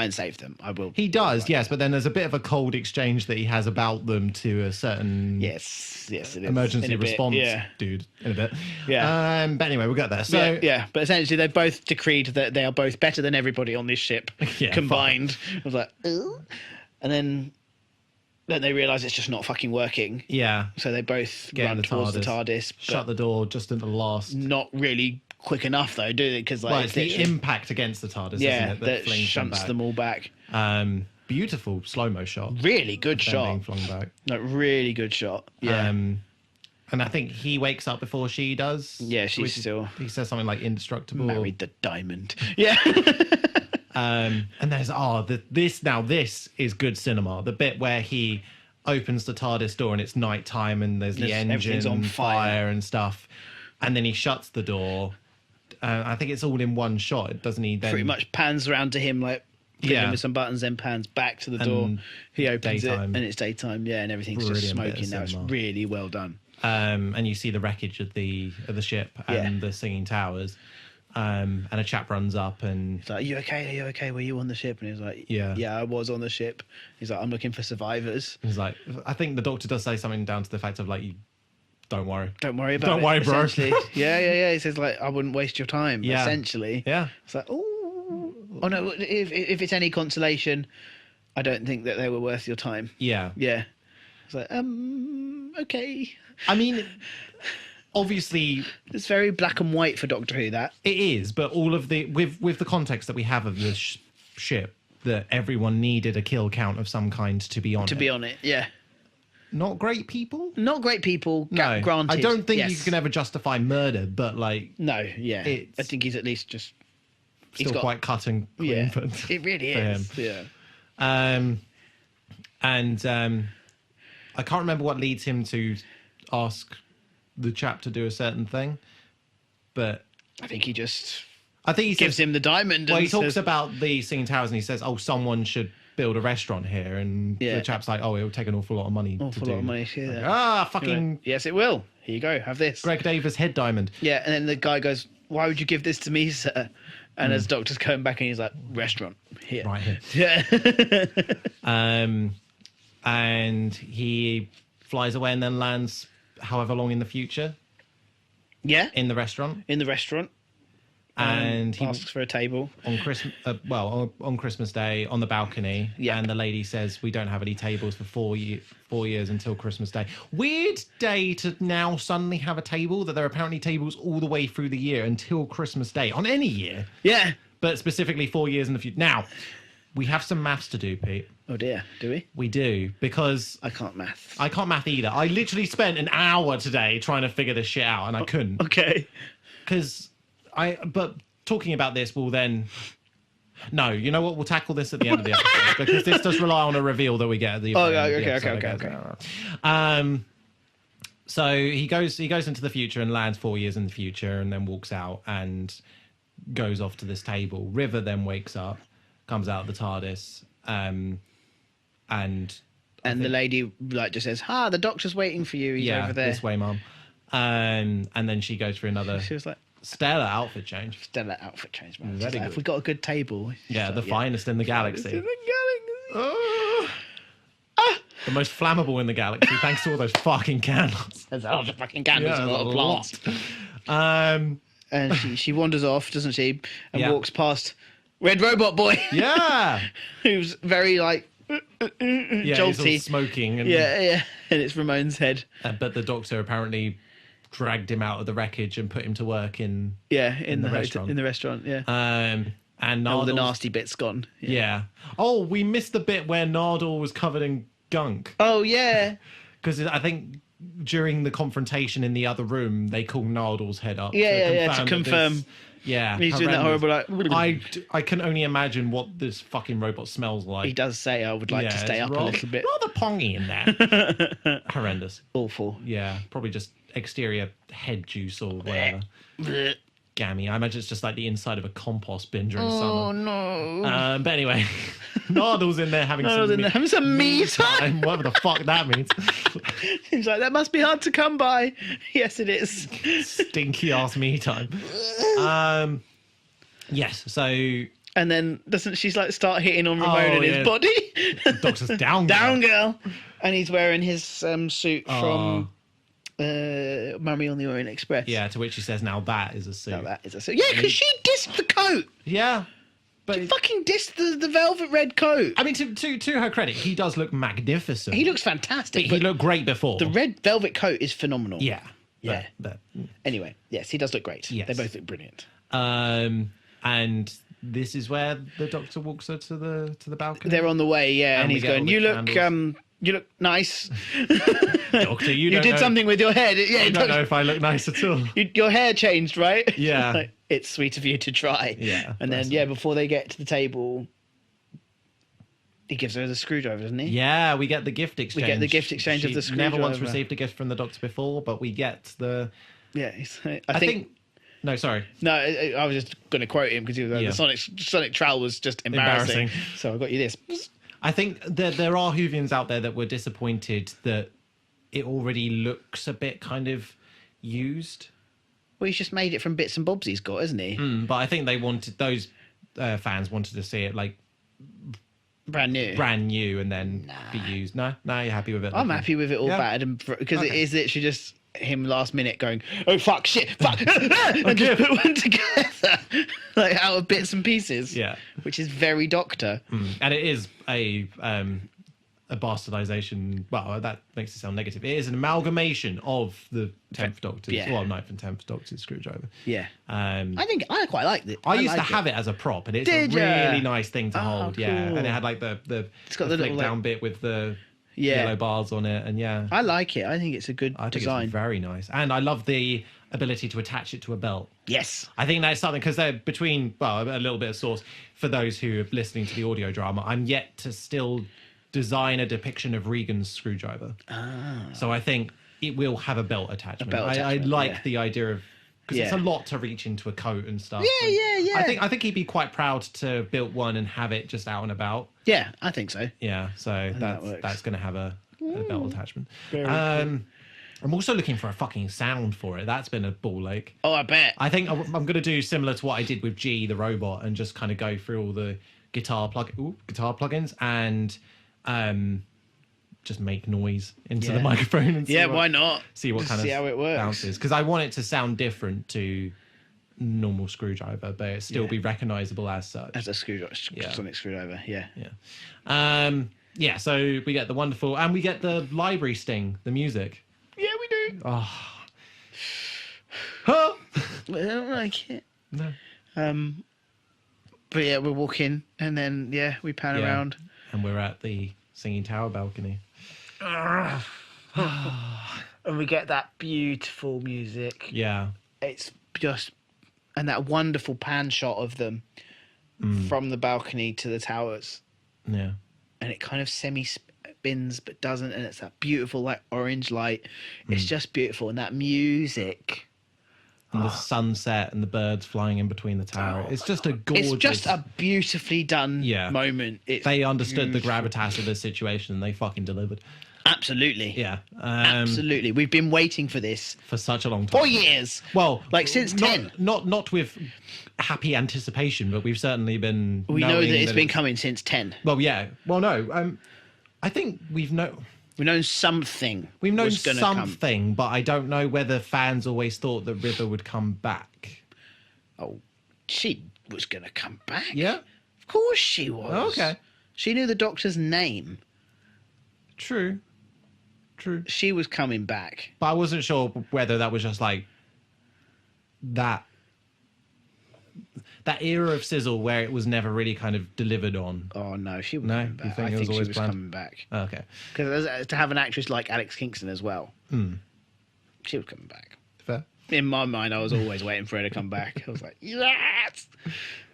Speaker 2: and save them.
Speaker 1: He does, yes, but then there's a bit of a cold exchange that he has about them to a certain
Speaker 2: yes, it is.
Speaker 1: Emergency response dude in a bit.
Speaker 2: Yeah.
Speaker 1: But anyway, we'll get there. So
Speaker 2: yeah, but essentially they both decreed that they are both better than everybody on this ship combined. I was like, ooh. And then they realise it's just not fucking working.
Speaker 1: Yeah.
Speaker 2: So they both run towards the TARDIS.
Speaker 1: Shut the door just at the last.
Speaker 2: Not really quick enough though, do they? Because
Speaker 1: it's the impact against the TARDIS, isn't it,
Speaker 2: that shunts them all back.
Speaker 1: Beautiful slow-mo shot.
Speaker 2: Really good shot.
Speaker 1: Being flung back.
Speaker 2: Like really good shot. Yeah.
Speaker 1: And I think he wakes up before she does.
Speaker 2: Yeah, she's still.
Speaker 1: He says something like indestructible.
Speaker 2: Married the diamond. Yeah.
Speaker 1: And there's this is good cinema. The bit where he opens the TARDIS door and it's nighttime and there's the engine
Speaker 2: on fire
Speaker 1: and stuff, and then he shuts the door. I think it's all in one shot, doesn't he? Then
Speaker 2: pretty much pans around to him like fiddling with some buttons, then pans back to the door. He opens it and it's daytime. Yeah, and everything's just smoking now. It's really well done.
Speaker 1: And you see the wreckage of the ship and the singing towers. And a chap runs up and
Speaker 2: He's like, "Are you okay? Are you okay? Were you on the ship?" And he's like,
Speaker 1: Yeah.
Speaker 2: yeah, I was on the ship." He's like, "I'm looking for survivors."
Speaker 1: he's like, I think the doctor does say something down to the fact of like, you don't worry.
Speaker 2: Don't worry about
Speaker 1: Don't
Speaker 2: it.
Speaker 1: worry, bro.
Speaker 2: Essentially. Yeah. He says like, "I wouldn't waste your time."
Speaker 1: Yeah.
Speaker 2: Essentially.
Speaker 1: Yeah.
Speaker 2: It's like, oh no. If it's any consolation, I don't think that they were worth your time.
Speaker 1: Yeah.
Speaker 2: Yeah. It's like, okay.
Speaker 1: I mean, obviously
Speaker 2: It's very black and white for Doctor Who. That.
Speaker 1: it is, but all of the with the context that we have of the ship, that everyone needed a kill count of some kind to be on
Speaker 2: To
Speaker 1: it.
Speaker 2: be on it, yeah.
Speaker 1: Not great people.
Speaker 2: Not great people.
Speaker 1: No,
Speaker 2: Granted.
Speaker 1: I don't think you
Speaker 2: yes.
Speaker 1: can ever justify murder, but like
Speaker 2: No, yeah.
Speaker 1: It's
Speaker 2: I think he's at least just.
Speaker 1: still quite cut and clean.
Speaker 2: Yeah,
Speaker 1: for,
Speaker 2: it really
Speaker 1: for
Speaker 2: is.
Speaker 1: him.
Speaker 2: Yeah.
Speaker 1: I can't remember what leads him to ask the chap to do a certain thing, but
Speaker 2: I think he just
Speaker 1: I think he
Speaker 2: gives
Speaker 1: says,
Speaker 2: him the diamond.
Speaker 1: well,
Speaker 2: and
Speaker 1: he talks
Speaker 2: says,
Speaker 1: about the Singing Towers and he says, "Oh, someone should build a restaurant here," and
Speaker 2: Yeah.
Speaker 1: the chap's like, "Oh, it'll take an awful lot of money to
Speaker 2: awful
Speaker 1: do."
Speaker 2: lot of money. Yeah.
Speaker 1: Like,
Speaker 2: You're
Speaker 1: fucking
Speaker 2: like, yes, it will. Here you go. Have this.
Speaker 1: Greg Davis head diamond.
Speaker 2: Yeah, and then the guy goes, "Why would you give this to me, sir?" And as Doctor's coming back, and he's like, "Restaurant here."
Speaker 1: Right here.
Speaker 2: Yeah.
Speaker 1: And he flies away and then lands however long in the future
Speaker 2: Yeah.
Speaker 1: in the restaurant.
Speaker 2: In the restaurant.
Speaker 1: And he
Speaker 2: asks for a table.
Speaker 1: on Christmas, on Christmas Day on the balcony,
Speaker 2: Yeah.
Speaker 1: and the lady says, "We don't have any tables for 4 years until Christmas Day." Weird day to now suddenly have a table, that there are apparently tables all the way through the year until Christmas Day on any year,
Speaker 2: Yeah.
Speaker 1: but specifically 4 years in the future. Now, we have some maths to do, Pete.
Speaker 2: Oh dear. Do we?
Speaker 1: We do, because
Speaker 2: I can't math.
Speaker 1: I can't math either. I literally spent an hour today trying to figure this shit out, and I couldn't.
Speaker 2: Okay.
Speaker 1: But talking about this will then... No, you know what? We'll tackle this at the end of the episode, because this does rely on a reveal that we get at the
Speaker 2: Oh,
Speaker 1: end of the
Speaker 2: okay.
Speaker 1: episode. So he goes into the future and lands 4 years in the future, and then walks out and goes off to this table. River then wakes up, comes out of the TARDIS, and
Speaker 2: the lady like just says, "Ha, the doctor's waiting for you. He's over there."
Speaker 1: this way, Mum. And then she goes for another
Speaker 2: She was like,
Speaker 1: stellar outfit change.
Speaker 2: "Stellar outfit change, man."
Speaker 1: Very
Speaker 2: She's like,
Speaker 1: good.
Speaker 2: "If we got a good table." She's
Speaker 1: Yeah,
Speaker 2: like,
Speaker 1: the finest in the galaxy.
Speaker 2: In the galaxy.
Speaker 1: The most flammable in the galaxy, thanks to all those fucking candles.
Speaker 2: There's a lot of fucking candles and a lot of plants. And she wanders off, doesn't she? And
Speaker 1: Yeah.
Speaker 2: walks past Red Robot Boy.
Speaker 1: Yeah.
Speaker 2: Who's very like
Speaker 1: Yeah, he's all
Speaker 2: jolty.
Speaker 1: smoking. And,
Speaker 2: Yeah. And it's Ramon's head.
Speaker 1: But the doctor apparently dragged him out of the wreckage and put him to work in
Speaker 2: In
Speaker 1: the
Speaker 2: the
Speaker 1: restaurant.
Speaker 2: In the restaurant, yeah.
Speaker 1: and
Speaker 2: All the
Speaker 1: Nardal's-
Speaker 2: nasty bits gone.
Speaker 1: Yeah. Oh, we missed the bit where Nardal was covered in gunk.
Speaker 2: Oh yeah.
Speaker 1: Because I think during the confrontation in the other room, they call Nardal's head up.
Speaker 2: To confirm.
Speaker 1: that Yeah.
Speaker 2: He's doing that
Speaker 1: horrendous.
Speaker 2: horrible like.
Speaker 1: I can only imagine what this fucking robot smells like.
Speaker 2: He does say, "I would like to stay it's
Speaker 1: it's
Speaker 2: up a little bit."
Speaker 1: Rather pongy in there. Horrendous.
Speaker 2: Awful.
Speaker 1: Yeah. Probably just exterior head juice or whatever.
Speaker 2: Blech.
Speaker 1: Gammy. I imagine it's just like the inside of a compost bin during
Speaker 2: Oh
Speaker 1: summer.
Speaker 2: no.
Speaker 1: But anyway, Nardal's in there having
Speaker 2: Having some me time.
Speaker 1: Whatever the fuck that means.
Speaker 2: He's like, "That must be hard to come by." Yes, it is.
Speaker 1: Stinky ass me time. Yes, so
Speaker 2: And then doesn't she like start hitting on Ramon in his body?
Speaker 1: Doctor's down.
Speaker 2: Down girl. And he's wearing his suit
Speaker 1: Oh.
Speaker 2: from Mummy on the Orient Express.
Speaker 1: Yeah, to which he says, "Now that is a suit."
Speaker 2: Now that is a suit. Yeah, because she dissed the coat.
Speaker 1: Yeah, but
Speaker 2: She fucking dissed the velvet red coat.
Speaker 1: I mean, to her credit, he does look magnificent.
Speaker 2: He looks fantastic.
Speaker 1: He
Speaker 2: But
Speaker 1: looked great before.
Speaker 2: the red velvet coat is phenomenal.
Speaker 1: Yeah.
Speaker 2: Yeah.
Speaker 1: But,
Speaker 2: Anyway, yes, he does look great.
Speaker 1: Yes.
Speaker 2: They both look brilliant.
Speaker 1: and this is where the Doctor walks her to the balcony.
Speaker 2: They're on the way, yeah,
Speaker 1: And
Speaker 2: and
Speaker 1: we
Speaker 2: he's
Speaker 1: get all
Speaker 2: going,
Speaker 1: the
Speaker 2: you look nice.
Speaker 1: Doctor, you
Speaker 2: You
Speaker 1: don't
Speaker 2: did
Speaker 1: know,
Speaker 2: something with your head. Yeah,
Speaker 1: I don't know if I look nice at all.
Speaker 2: your hair changed, right?
Speaker 1: Yeah.
Speaker 2: Like, it's sweet of you to try.
Speaker 1: Yeah,
Speaker 2: And then,
Speaker 1: bless him.
Speaker 2: before they get to the table, he gives her the screwdriver, doesn't he?
Speaker 1: Yeah, we get the gift exchange.
Speaker 2: get the gift exchange of the
Speaker 1: She never once
Speaker 2: screwdriver.
Speaker 1: received a gift from the Doctor before, but we get the...
Speaker 2: Yeah.
Speaker 1: I think... No, sorry.
Speaker 2: No, I was just going to quote him because
Speaker 1: Yeah.
Speaker 2: the Sonic trowel was just embarrassing.
Speaker 1: Embarrassing.
Speaker 2: So I got you this.
Speaker 1: I think that there are Whovians out there that were disappointed that it already looks a bit kind of used.
Speaker 2: Well, he's just made it from bits and bobs he's got, isn't he?
Speaker 1: But I think they wanted those fans wanted to see it like
Speaker 2: Brand new
Speaker 1: and then be used. No, you're happy with it.
Speaker 2: I'm happy with it all bad, and because it is literally just him last minute going, "Oh fuck, shit, fuck," and just put one together like out of bits and pieces.
Speaker 1: Yeah,
Speaker 2: which is very Doctor.
Speaker 1: And it is a bastardization. Well, that makes it sound negative. It is an amalgamation of the 10th Doctor's, 9th and 10th Doctor's screwdriver.
Speaker 2: Yeah. I think I quite liked it.
Speaker 1: I used to have it as a prop, and it's a really nice thing to hold.
Speaker 2: Cool.
Speaker 1: Yeah, and it had like the
Speaker 2: it's got
Speaker 1: the
Speaker 2: the
Speaker 1: flick
Speaker 2: little
Speaker 1: down bit with the yellow bars on it, and
Speaker 2: I like it. I think it's a good design.
Speaker 1: It's very nice, and I love the ability to attach it to a belt.
Speaker 2: Yes,
Speaker 1: I think that's something because they're between a little bit of source for those who are listening to the audio drama. I'm yet to still design a depiction of Reegan's screwdriver. So I think it will have a belt attachment. I like the idea of because it's a lot to reach into a coat and stuff.
Speaker 2: Yeah.
Speaker 1: I think he'd be quite proud to build one and have it just out and about.
Speaker 2: Yeah, I think so.
Speaker 1: Yeah, so that's going to have a belt attachment.
Speaker 2: Very cool.
Speaker 1: I'm also looking for a fucking sound for it. That's been a ball ache.
Speaker 2: Oh, I bet.
Speaker 1: I think I'm going to do similar to what I did with G, the robot, and just kind of go through all the guitar plugins and just make noise into the microphone and
Speaker 2: why not?
Speaker 1: See what kind of
Speaker 2: how it works.
Speaker 1: bounces, because I want it to sound different to normal screwdriver, but it still be recognizable as such.
Speaker 2: As a sonic screwdriver,
Speaker 1: Yeah, so we get the wonderful, and we get the library sting, the music.
Speaker 2: Yeah, we do.
Speaker 1: Oh.
Speaker 2: I don't like it.
Speaker 1: No.
Speaker 2: But yeah, we're walking, and then we pan around,
Speaker 1: and we're at the Singing Tower balcony.
Speaker 2: And we get that beautiful music.
Speaker 1: Yeah.
Speaker 2: It's just, and that wonderful pan shot of them from the balcony to the towers.
Speaker 1: Yeah.
Speaker 2: And it kind of semi-spins but doesn't, and it's that beautiful like orange light. It's just beautiful, and that music.
Speaker 1: And the sunset and the birds flying in between the tower. It's just a gorgeous...
Speaker 2: It's just a beautifully done moment.
Speaker 1: They understood the gravitas of the situation and they fucking delivered.
Speaker 2: Absolutely.
Speaker 1: Yeah.
Speaker 2: Absolutely. We've been waiting for this.
Speaker 1: For such a long time.
Speaker 2: 4 years.
Speaker 1: Well...
Speaker 2: Like since 10.
Speaker 1: Not with happy anticipation, but we've certainly been...
Speaker 2: We know that it's been coming since 10.
Speaker 1: Well, yeah. Well, no. I think we've known
Speaker 2: something.
Speaker 1: We've known something, but I don't know whether fans always thought that River would come back.
Speaker 2: Oh, she was going to come back.
Speaker 1: Yeah?
Speaker 2: Of course she was.
Speaker 1: Okay.
Speaker 2: She knew the Doctor's name.
Speaker 1: True.
Speaker 2: She was coming back.
Speaker 1: But I wasn't sure whether that was just like that era of Sizzle where it was never really kind of delivered on.
Speaker 2: Oh no, she was
Speaker 1: coming
Speaker 2: back.
Speaker 1: You think
Speaker 2: I think
Speaker 1: she was
Speaker 2: coming back.
Speaker 1: Oh, okay.
Speaker 2: Because to have an actress like Alex Kingston as well, she was coming back.
Speaker 1: Fair.
Speaker 2: In my mind, I was always waiting for her to come back. I was like, yes.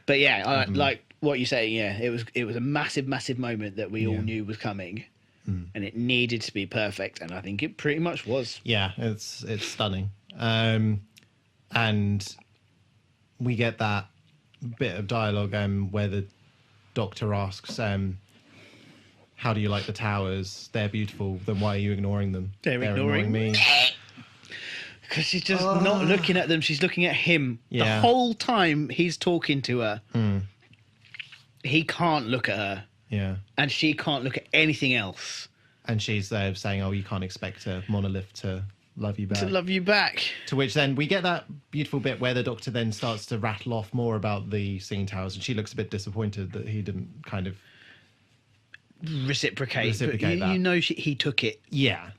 Speaker 2: But yeah, like what you say. Yeah, it was a massive moment that we all knew was coming, and it needed to be perfect, and I think it pretty much was.
Speaker 1: Yeah, it's stunning, and we get that bit of dialogue where the Doctor asks, how do you like the towers? They're beautiful. Then why are you ignoring them?
Speaker 2: They're ignoring
Speaker 1: me.
Speaker 2: Because she's just not looking at them. She's looking at him. The whole time he's talking to her. He can't look at her.
Speaker 1: Yeah.
Speaker 2: And she can't look at anything else.
Speaker 1: And she's there saying, oh, you can't expect a monolith to love you back.
Speaker 2: To love you back.
Speaker 1: To which then we get that beautiful bit where the Doctor then starts to rattle off more about the Singing Towers, and she looks a bit disappointed that he didn't kind of
Speaker 2: reciprocate
Speaker 1: that.
Speaker 2: You know he took it.
Speaker 1: Yeah.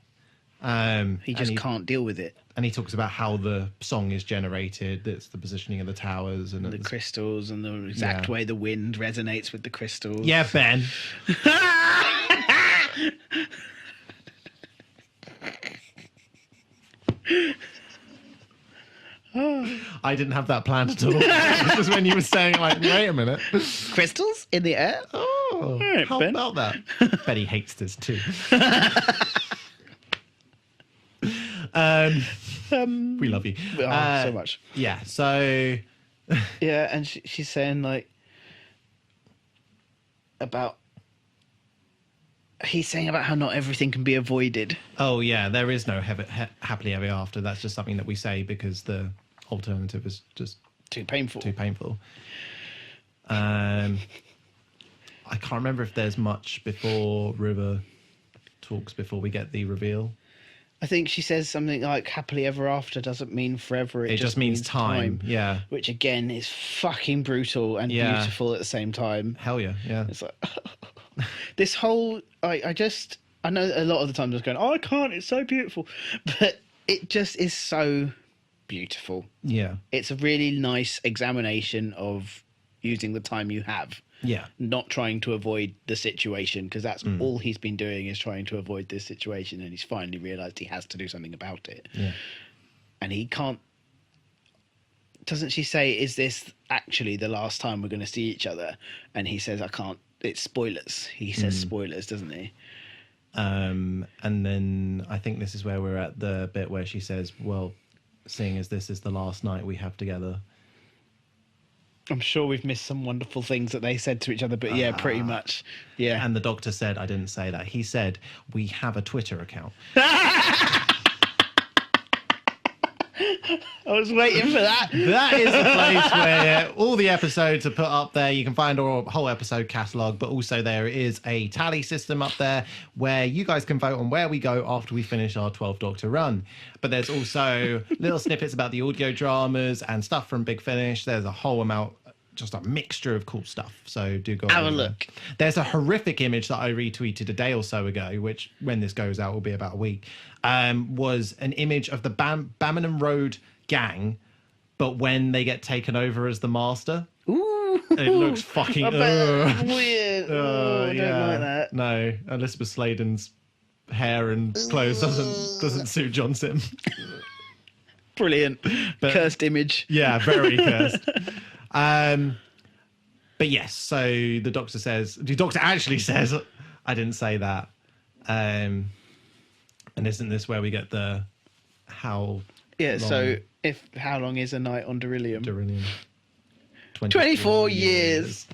Speaker 2: He just can't deal with it.
Speaker 1: And he talks about how the song is generated. It's the positioning of the towers and
Speaker 2: the crystals and the exact way the wind resonates with the crystals.
Speaker 1: Yeah, Ben. I didn't have that planned at all. This is when you were saying, like, wait a minute.
Speaker 2: Crystals in the air?
Speaker 1: Oh,
Speaker 2: right,
Speaker 1: how
Speaker 2: Ben.
Speaker 1: about that? Betty hates this too. We love you.
Speaker 2: So much.
Speaker 1: Yeah, so...
Speaker 2: Yeah, and she's saying, like, about... He's saying about how not everything can be avoided.
Speaker 1: Oh, yeah, there is no happily ever after. That's just something that we say because the alternative is just
Speaker 2: Too painful.
Speaker 1: too painful. I can't remember if there's much before River talks before we get the reveal.
Speaker 2: I think she says something like "happily ever after" doesn't mean forever.
Speaker 1: It just means time. Yeah.
Speaker 2: Which again is fucking brutal and beautiful at the same time.
Speaker 1: Hell yeah. Yeah.
Speaker 2: It's like this whole. I know a lot of the time I was going, "Oh, I can't. It's so beautiful," but it just is so beautiful.
Speaker 1: Yeah.
Speaker 2: It's a really nice examination of using the time you have.
Speaker 1: Yeah.
Speaker 2: Not trying to avoid the situation, because that's all he's been doing is trying to avoid this situation, and he's finally realised he has to do something about it.
Speaker 1: Yeah.
Speaker 2: And he can't. Doesn't she say, "Is this actually the last time we're going to see each other?" And he says, "I can't. It's spoilers." He says spoilers, doesn't he?
Speaker 1: And then I think this is where we're at the bit where she says, "Well, seeing as this is the last night we have together."
Speaker 2: I'm sure we've missed some wonderful things that they said to each other, but yeah, pretty much. Yeah.
Speaker 1: And the doctor said, I didn't say that. He said, "We have a Twitter account."
Speaker 2: I was waiting for that.
Speaker 1: That is the place where all the episodes are put up there. You can find our whole episode catalogue, but also there is a tally system up there where you guys can vote on where we go after we finish our 12 Doctor run. But there's also little snippets about the audio dramas and stuff from Big Finish. There's a whole amount, just a mixture of cool stuff. So do go
Speaker 2: Have a
Speaker 1: over there.
Speaker 2: look.
Speaker 1: There's a horrific image that I retweeted a day or so ago, which when this goes out will be about a week, was an image of the Bammingham Road gang, but when they get taken over as the Master.
Speaker 2: Ooh.
Speaker 1: It looks fucking
Speaker 2: I bet that's weird. I don't like that.
Speaker 1: No, Elizabeth Sladen's hair and clothes doesn't suit John Sim.
Speaker 2: Brilliant.
Speaker 1: But-
Speaker 2: Cursed image.
Speaker 1: Yeah, very cursed. But yes, so the doctor actually says, "I didn't say that." And isn't this where we get the how?
Speaker 2: Yeah,
Speaker 1: long
Speaker 2: so how long is a night on Beryllium?
Speaker 1: Beryllium?
Speaker 2: 24 years.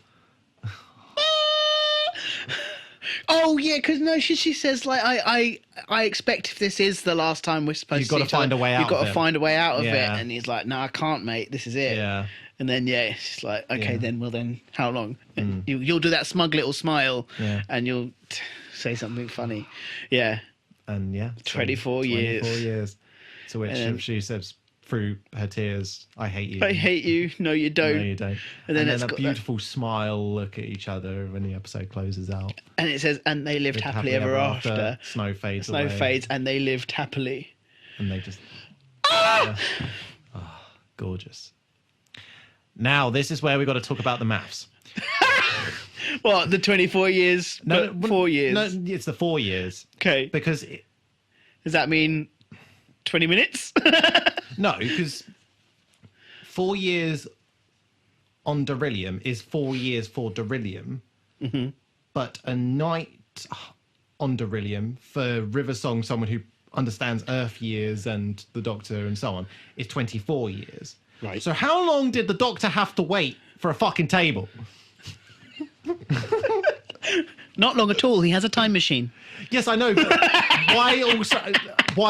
Speaker 2: Oh yeah, because no, she says like I expect if this is the last time we're supposed
Speaker 1: You've
Speaker 2: to
Speaker 1: got to find a way out
Speaker 2: You've got
Speaker 1: of
Speaker 2: to
Speaker 1: it.
Speaker 2: find a way out of
Speaker 1: Yeah.
Speaker 2: it, and he's like, "No, I can't, mate. This is it."
Speaker 1: Yeah.
Speaker 2: And then she's like, "Okay,
Speaker 1: Yeah.
Speaker 2: then how long?" And you'll do that smug little smile,
Speaker 1: Yeah.
Speaker 2: and you'll say something funny. Yeah,
Speaker 1: And yeah,
Speaker 2: 24 years.
Speaker 1: 24 years. To which
Speaker 2: And then-
Speaker 1: she says through her tears, "I hate you."
Speaker 2: I hate you. No, you don't.
Speaker 1: No, you don't.
Speaker 2: And then it's
Speaker 1: a
Speaker 2: got that-
Speaker 1: beautiful smile look at each other when the episode closes out.
Speaker 2: And it says, "And they lived happily ever after."
Speaker 1: Snow fades
Speaker 2: Snow
Speaker 1: away.
Speaker 2: fades, and they lived happily.
Speaker 1: And they just... Yeah. Oh, gorgeous. Now, this is where we've got to talk about the maths.
Speaker 2: What, the 24 years?
Speaker 1: No,
Speaker 2: but 4 years.
Speaker 1: No, it's the 4 years.
Speaker 2: Okay.
Speaker 1: Because...
Speaker 2: Does that mean 20 minutes?
Speaker 1: No, because 4 years on Beryllium is 4 years for Beryllium. Mm-hmm. But a night on Beryllium for River Song, someone who understands Earth years and the Doctor and so on, is 24 years.
Speaker 2: Right.
Speaker 1: So how long did the Doctor have to wait for a fucking table?
Speaker 2: Not long at all. He has a time machine.
Speaker 1: Yes, I know, but why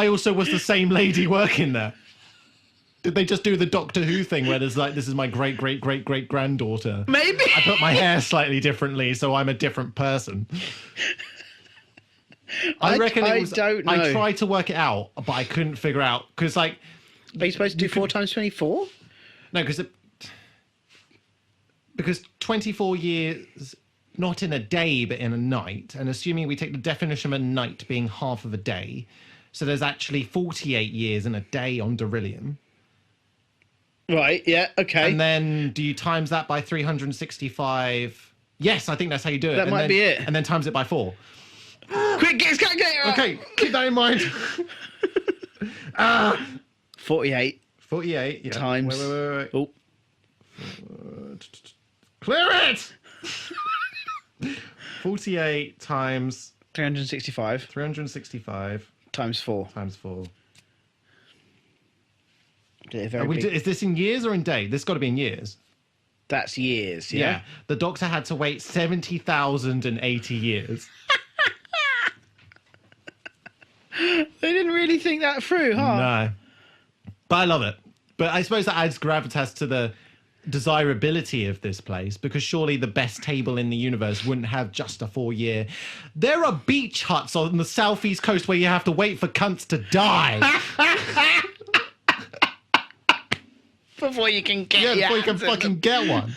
Speaker 1: also was the same lady working there? Did they just do the Doctor Who thing where there's like, this is my great granddaughter?
Speaker 2: Maybe.
Speaker 1: I put my hair slightly differently, so I'm a different person. I reckon it was.
Speaker 2: don't know.
Speaker 1: I tried to work it out, but I couldn't figure out because, like,
Speaker 2: Are you supposed to do 4 times 24?
Speaker 1: no, because 24 years, not in a day, but in a night, and assuming we take the definition of a night being half of a day, so there's actually 48 years in a day on Beryllium.
Speaker 2: Right, yeah, okay.
Speaker 1: And then do you times that by 365? Yes, I think that's how you do it.
Speaker 2: That
Speaker 1: And
Speaker 2: might
Speaker 1: then-
Speaker 2: be it.
Speaker 1: And then times it by 4.
Speaker 2: Quick, get his calculator out.
Speaker 1: Okay, keep that in mind.
Speaker 2: 48
Speaker 1: 48 yeah.
Speaker 2: times...
Speaker 1: Wait.
Speaker 2: Oh,
Speaker 1: Clear it! 48 times
Speaker 2: 365
Speaker 1: 365
Speaker 2: times 4.
Speaker 1: times 4.
Speaker 2: Very big.
Speaker 1: Is this in years or in days? This got to be in years.
Speaker 2: That's years, yeah?
Speaker 1: The Doctor had to wait 70,080 years.
Speaker 2: They didn't really think that through, huh?
Speaker 1: No. But I love it. But I suppose that adds gravitas to the desirability of this place, because surely the best table in the universe wouldn't have just a 4-year. There are beach huts on the southeast coast where you have to wait for cunts to die.
Speaker 2: Before you can get
Speaker 1: Yeah, before you can fucking get one.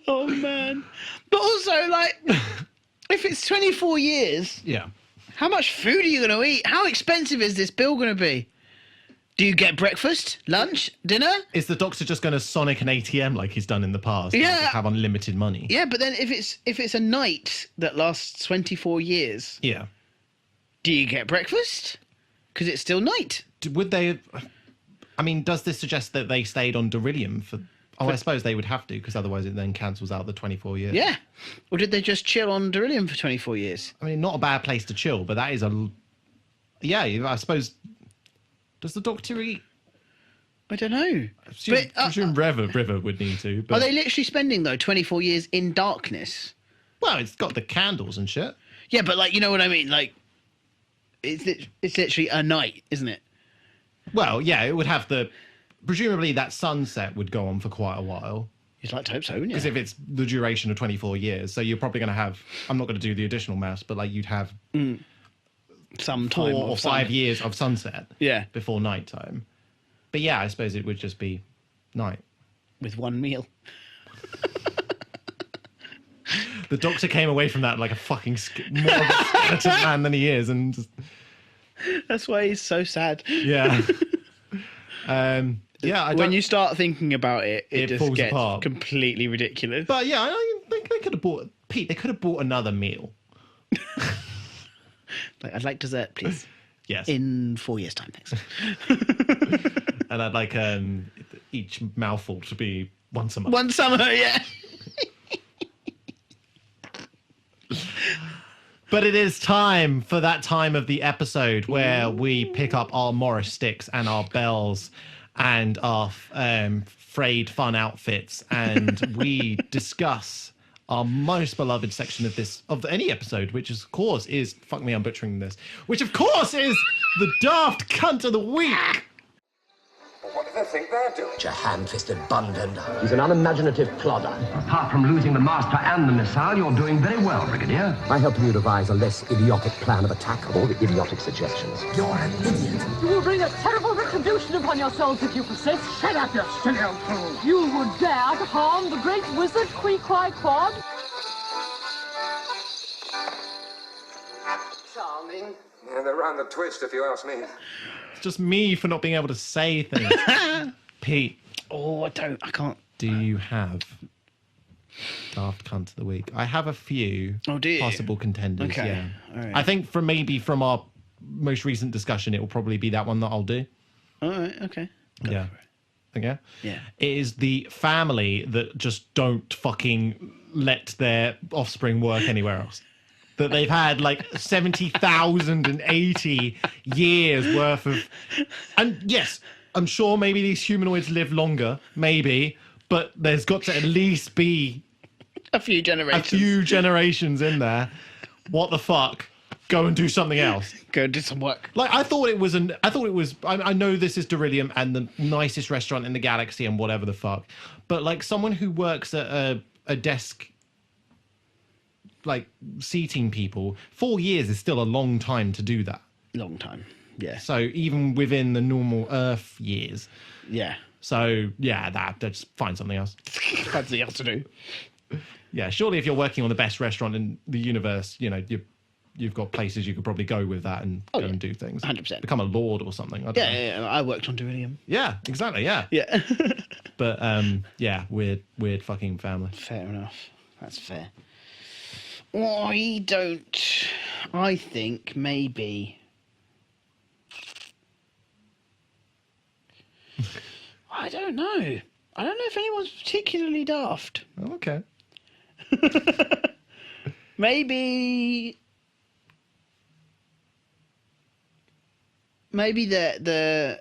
Speaker 2: Oh, man. But also, like, if it's 24 years,
Speaker 1: Yeah.
Speaker 2: how much food are you going to eat? How expensive is this bill going to be? Do you get breakfast, lunch, dinner?
Speaker 1: Is the Doctor just going to sonic an ATM like he's done in the past?
Speaker 2: Yeah.
Speaker 1: And just have unlimited money?
Speaker 2: Yeah, but then if it's a night that lasts 24 years,
Speaker 1: Yeah.
Speaker 2: do you get breakfast? Because it's still night.
Speaker 1: Would they... I mean, does this suggest that they stayed on Beryllium for... Oh, I suppose they would have to, because otherwise it then cancels out the 24 years.
Speaker 2: Yeah. Or did they just chill on Beryllium for 24 years?
Speaker 1: I mean, not a bad place to chill, but that is a... Yeah, I suppose... Does the Doctor eat?
Speaker 2: I don't know.
Speaker 1: I presume River would need to. But...
Speaker 2: Are they literally spending, though, 24 years in darkness?
Speaker 1: Well, it's got the candles and shit.
Speaker 2: Yeah, but, like, you know what I mean? Like, it's literally a night, isn't it?
Speaker 1: Well, yeah, it would have the... Presumably that sunset would go on for quite a while.
Speaker 2: You'd like to hope so, wouldn't you?
Speaker 1: Because if it's the duration of 24 years, so you're probably going to have... I'm not going to do the additional maths, but, like, you'd have...
Speaker 2: Some time
Speaker 1: 4 or 5 years of sunset before nighttime. But yeah, I suppose it would just be night.
Speaker 2: With one meal.
Speaker 1: The Doctor came away from that like a fucking more of a skeleton man than he is, and just...
Speaker 2: That's why he's so sad.
Speaker 1: Yeah. Yeah.
Speaker 2: When you start thinking about it, it just
Speaker 1: falls
Speaker 2: gets
Speaker 1: apart.
Speaker 2: completely ridiculous.
Speaker 1: But yeah, I think they could have bought... Pete, they could have bought another meal.
Speaker 2: Like, I'd like dessert, please.
Speaker 1: Yes.
Speaker 2: In 4 years' time, thanks.
Speaker 1: And I'd like each mouthful to be once a month.
Speaker 2: One summer, yeah.
Speaker 1: But it is time for that time of the episode where we pick up our Morris sticks and our bells and our frayed fun outfits, and we discuss our most beloved section of any episode, which of course is, fuck me, I'm butchering this, which of course is the Daft Cunt of the Week.
Speaker 3: What do they think they're doing?
Speaker 5: A ham-fisted bun-bender.
Speaker 6: He's an unimaginative plodder.
Speaker 7: Apart from losing the master and the missile, you're doing very well, Brigadier.
Speaker 6: I helped you devise a less idiotic plan of attack of all the idiotic suggestions.
Speaker 5: You're an idiot.
Speaker 8: You will bring a terrible retribution upon yourselves if you persist.
Speaker 3: Shut up, you silly old fool!
Speaker 8: You would dare to harm the great wizard Queequeg-Quad?
Speaker 3: Charming. Yeah, they're round the twist, if you ask me.
Speaker 1: It's just me for not being able to say things. Pete.
Speaker 2: Oh, I can't.
Speaker 1: Do you have Daft Cunt of the Week? I have a few possible contenders,
Speaker 2: Okay.
Speaker 1: yeah.
Speaker 2: All right.
Speaker 1: I think from our most recent discussion, it will probably be that one that I'll do.
Speaker 2: All right, okay.
Speaker 1: Yeah. Okay?
Speaker 2: Yeah.
Speaker 1: It is the family that just don't fucking let their offspring work anywhere else. That they've had like 70,080 years worth of... And yes, I'm sure maybe these humanoids live longer, maybe, but there's got to at least be
Speaker 2: A few generations.
Speaker 1: in there. What the fuck? Go and do something else.
Speaker 2: Go do some work.
Speaker 1: Like, I know this is Beryllium and the nicest restaurant in the galaxy and whatever the fuck, but like someone who works at a desk, like seating people, 4 years is still a long time to do that.
Speaker 2: Long time. Yeah.
Speaker 1: So even within the normal Earth years.
Speaker 2: Yeah.
Speaker 1: So yeah, just find something else.
Speaker 2: That's something else to do.
Speaker 1: Yeah, surely if you're working on the best restaurant in the universe, you know, you've got places you could probably go with that and go and do things.
Speaker 2: 100%.
Speaker 1: Become a lord or something. I don't know.
Speaker 2: Yeah, I worked on Beryllium.
Speaker 1: Yeah, exactly. Yeah.
Speaker 2: Yeah.
Speaker 1: But yeah, weird fucking family.
Speaker 2: Fair enough. That's fair. I think maybe... I don't know. I don't know if anyone's particularly daft.
Speaker 1: Oh, okay.
Speaker 2: Maybe... Maybe the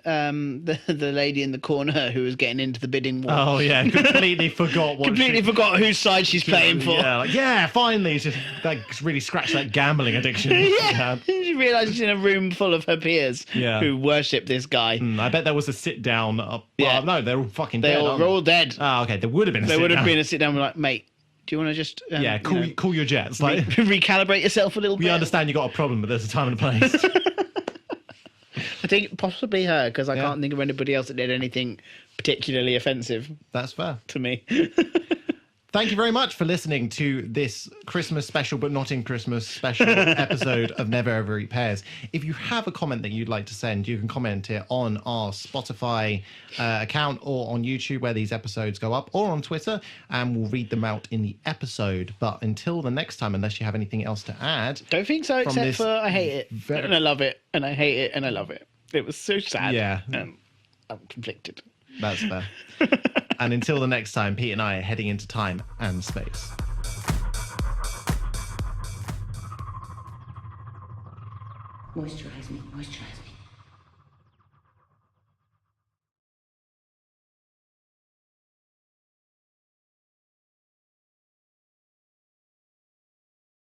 Speaker 2: lady in the corner who was getting into the bidding war.
Speaker 1: Oh yeah, completely forgot
Speaker 2: forgot whose side she's playing for.
Speaker 1: Yeah, finally, just like really scratched that gambling addiction.
Speaker 2: Yeah. She realised she's in a room full of her peers
Speaker 1: Yeah.
Speaker 2: who worship this guy.
Speaker 1: I bet there was a sit down.
Speaker 2: Yeah.
Speaker 1: No, they're all fucking
Speaker 2: They
Speaker 1: dead.
Speaker 2: were all dead.
Speaker 1: Oh, okay. There would have been.
Speaker 2: There would have been a sit down. Like, mate, do you want to just
Speaker 1: call your jets. Like,
Speaker 2: recalibrate yourself a little bit?
Speaker 1: we understand you got a problem, but there's a time and a place.
Speaker 2: I think possibly her, because I can't think of anybody else that did anything particularly offensive.
Speaker 1: That's fair
Speaker 2: To me.
Speaker 1: Thank you very much for listening to this Christmas special, but not in Christmas special episode of Never Ever Eat Pears. If you have a comment that you'd like to send, you can comment it on our Spotify account or on YouTube where these episodes go up, or on Twitter, and we'll read them out in the episode. But until the next time, unless you have anything else to add.
Speaker 2: Don't think so,
Speaker 1: from
Speaker 2: except
Speaker 1: this
Speaker 2: for I hate it, and I love it, and I hate it, and I love it. It was so sad.
Speaker 1: Yeah.
Speaker 2: And I'm conflicted.
Speaker 1: That's fair. And until the next time, Pete and I are heading into time and space.
Speaker 4: Moisturize me, moisturize me.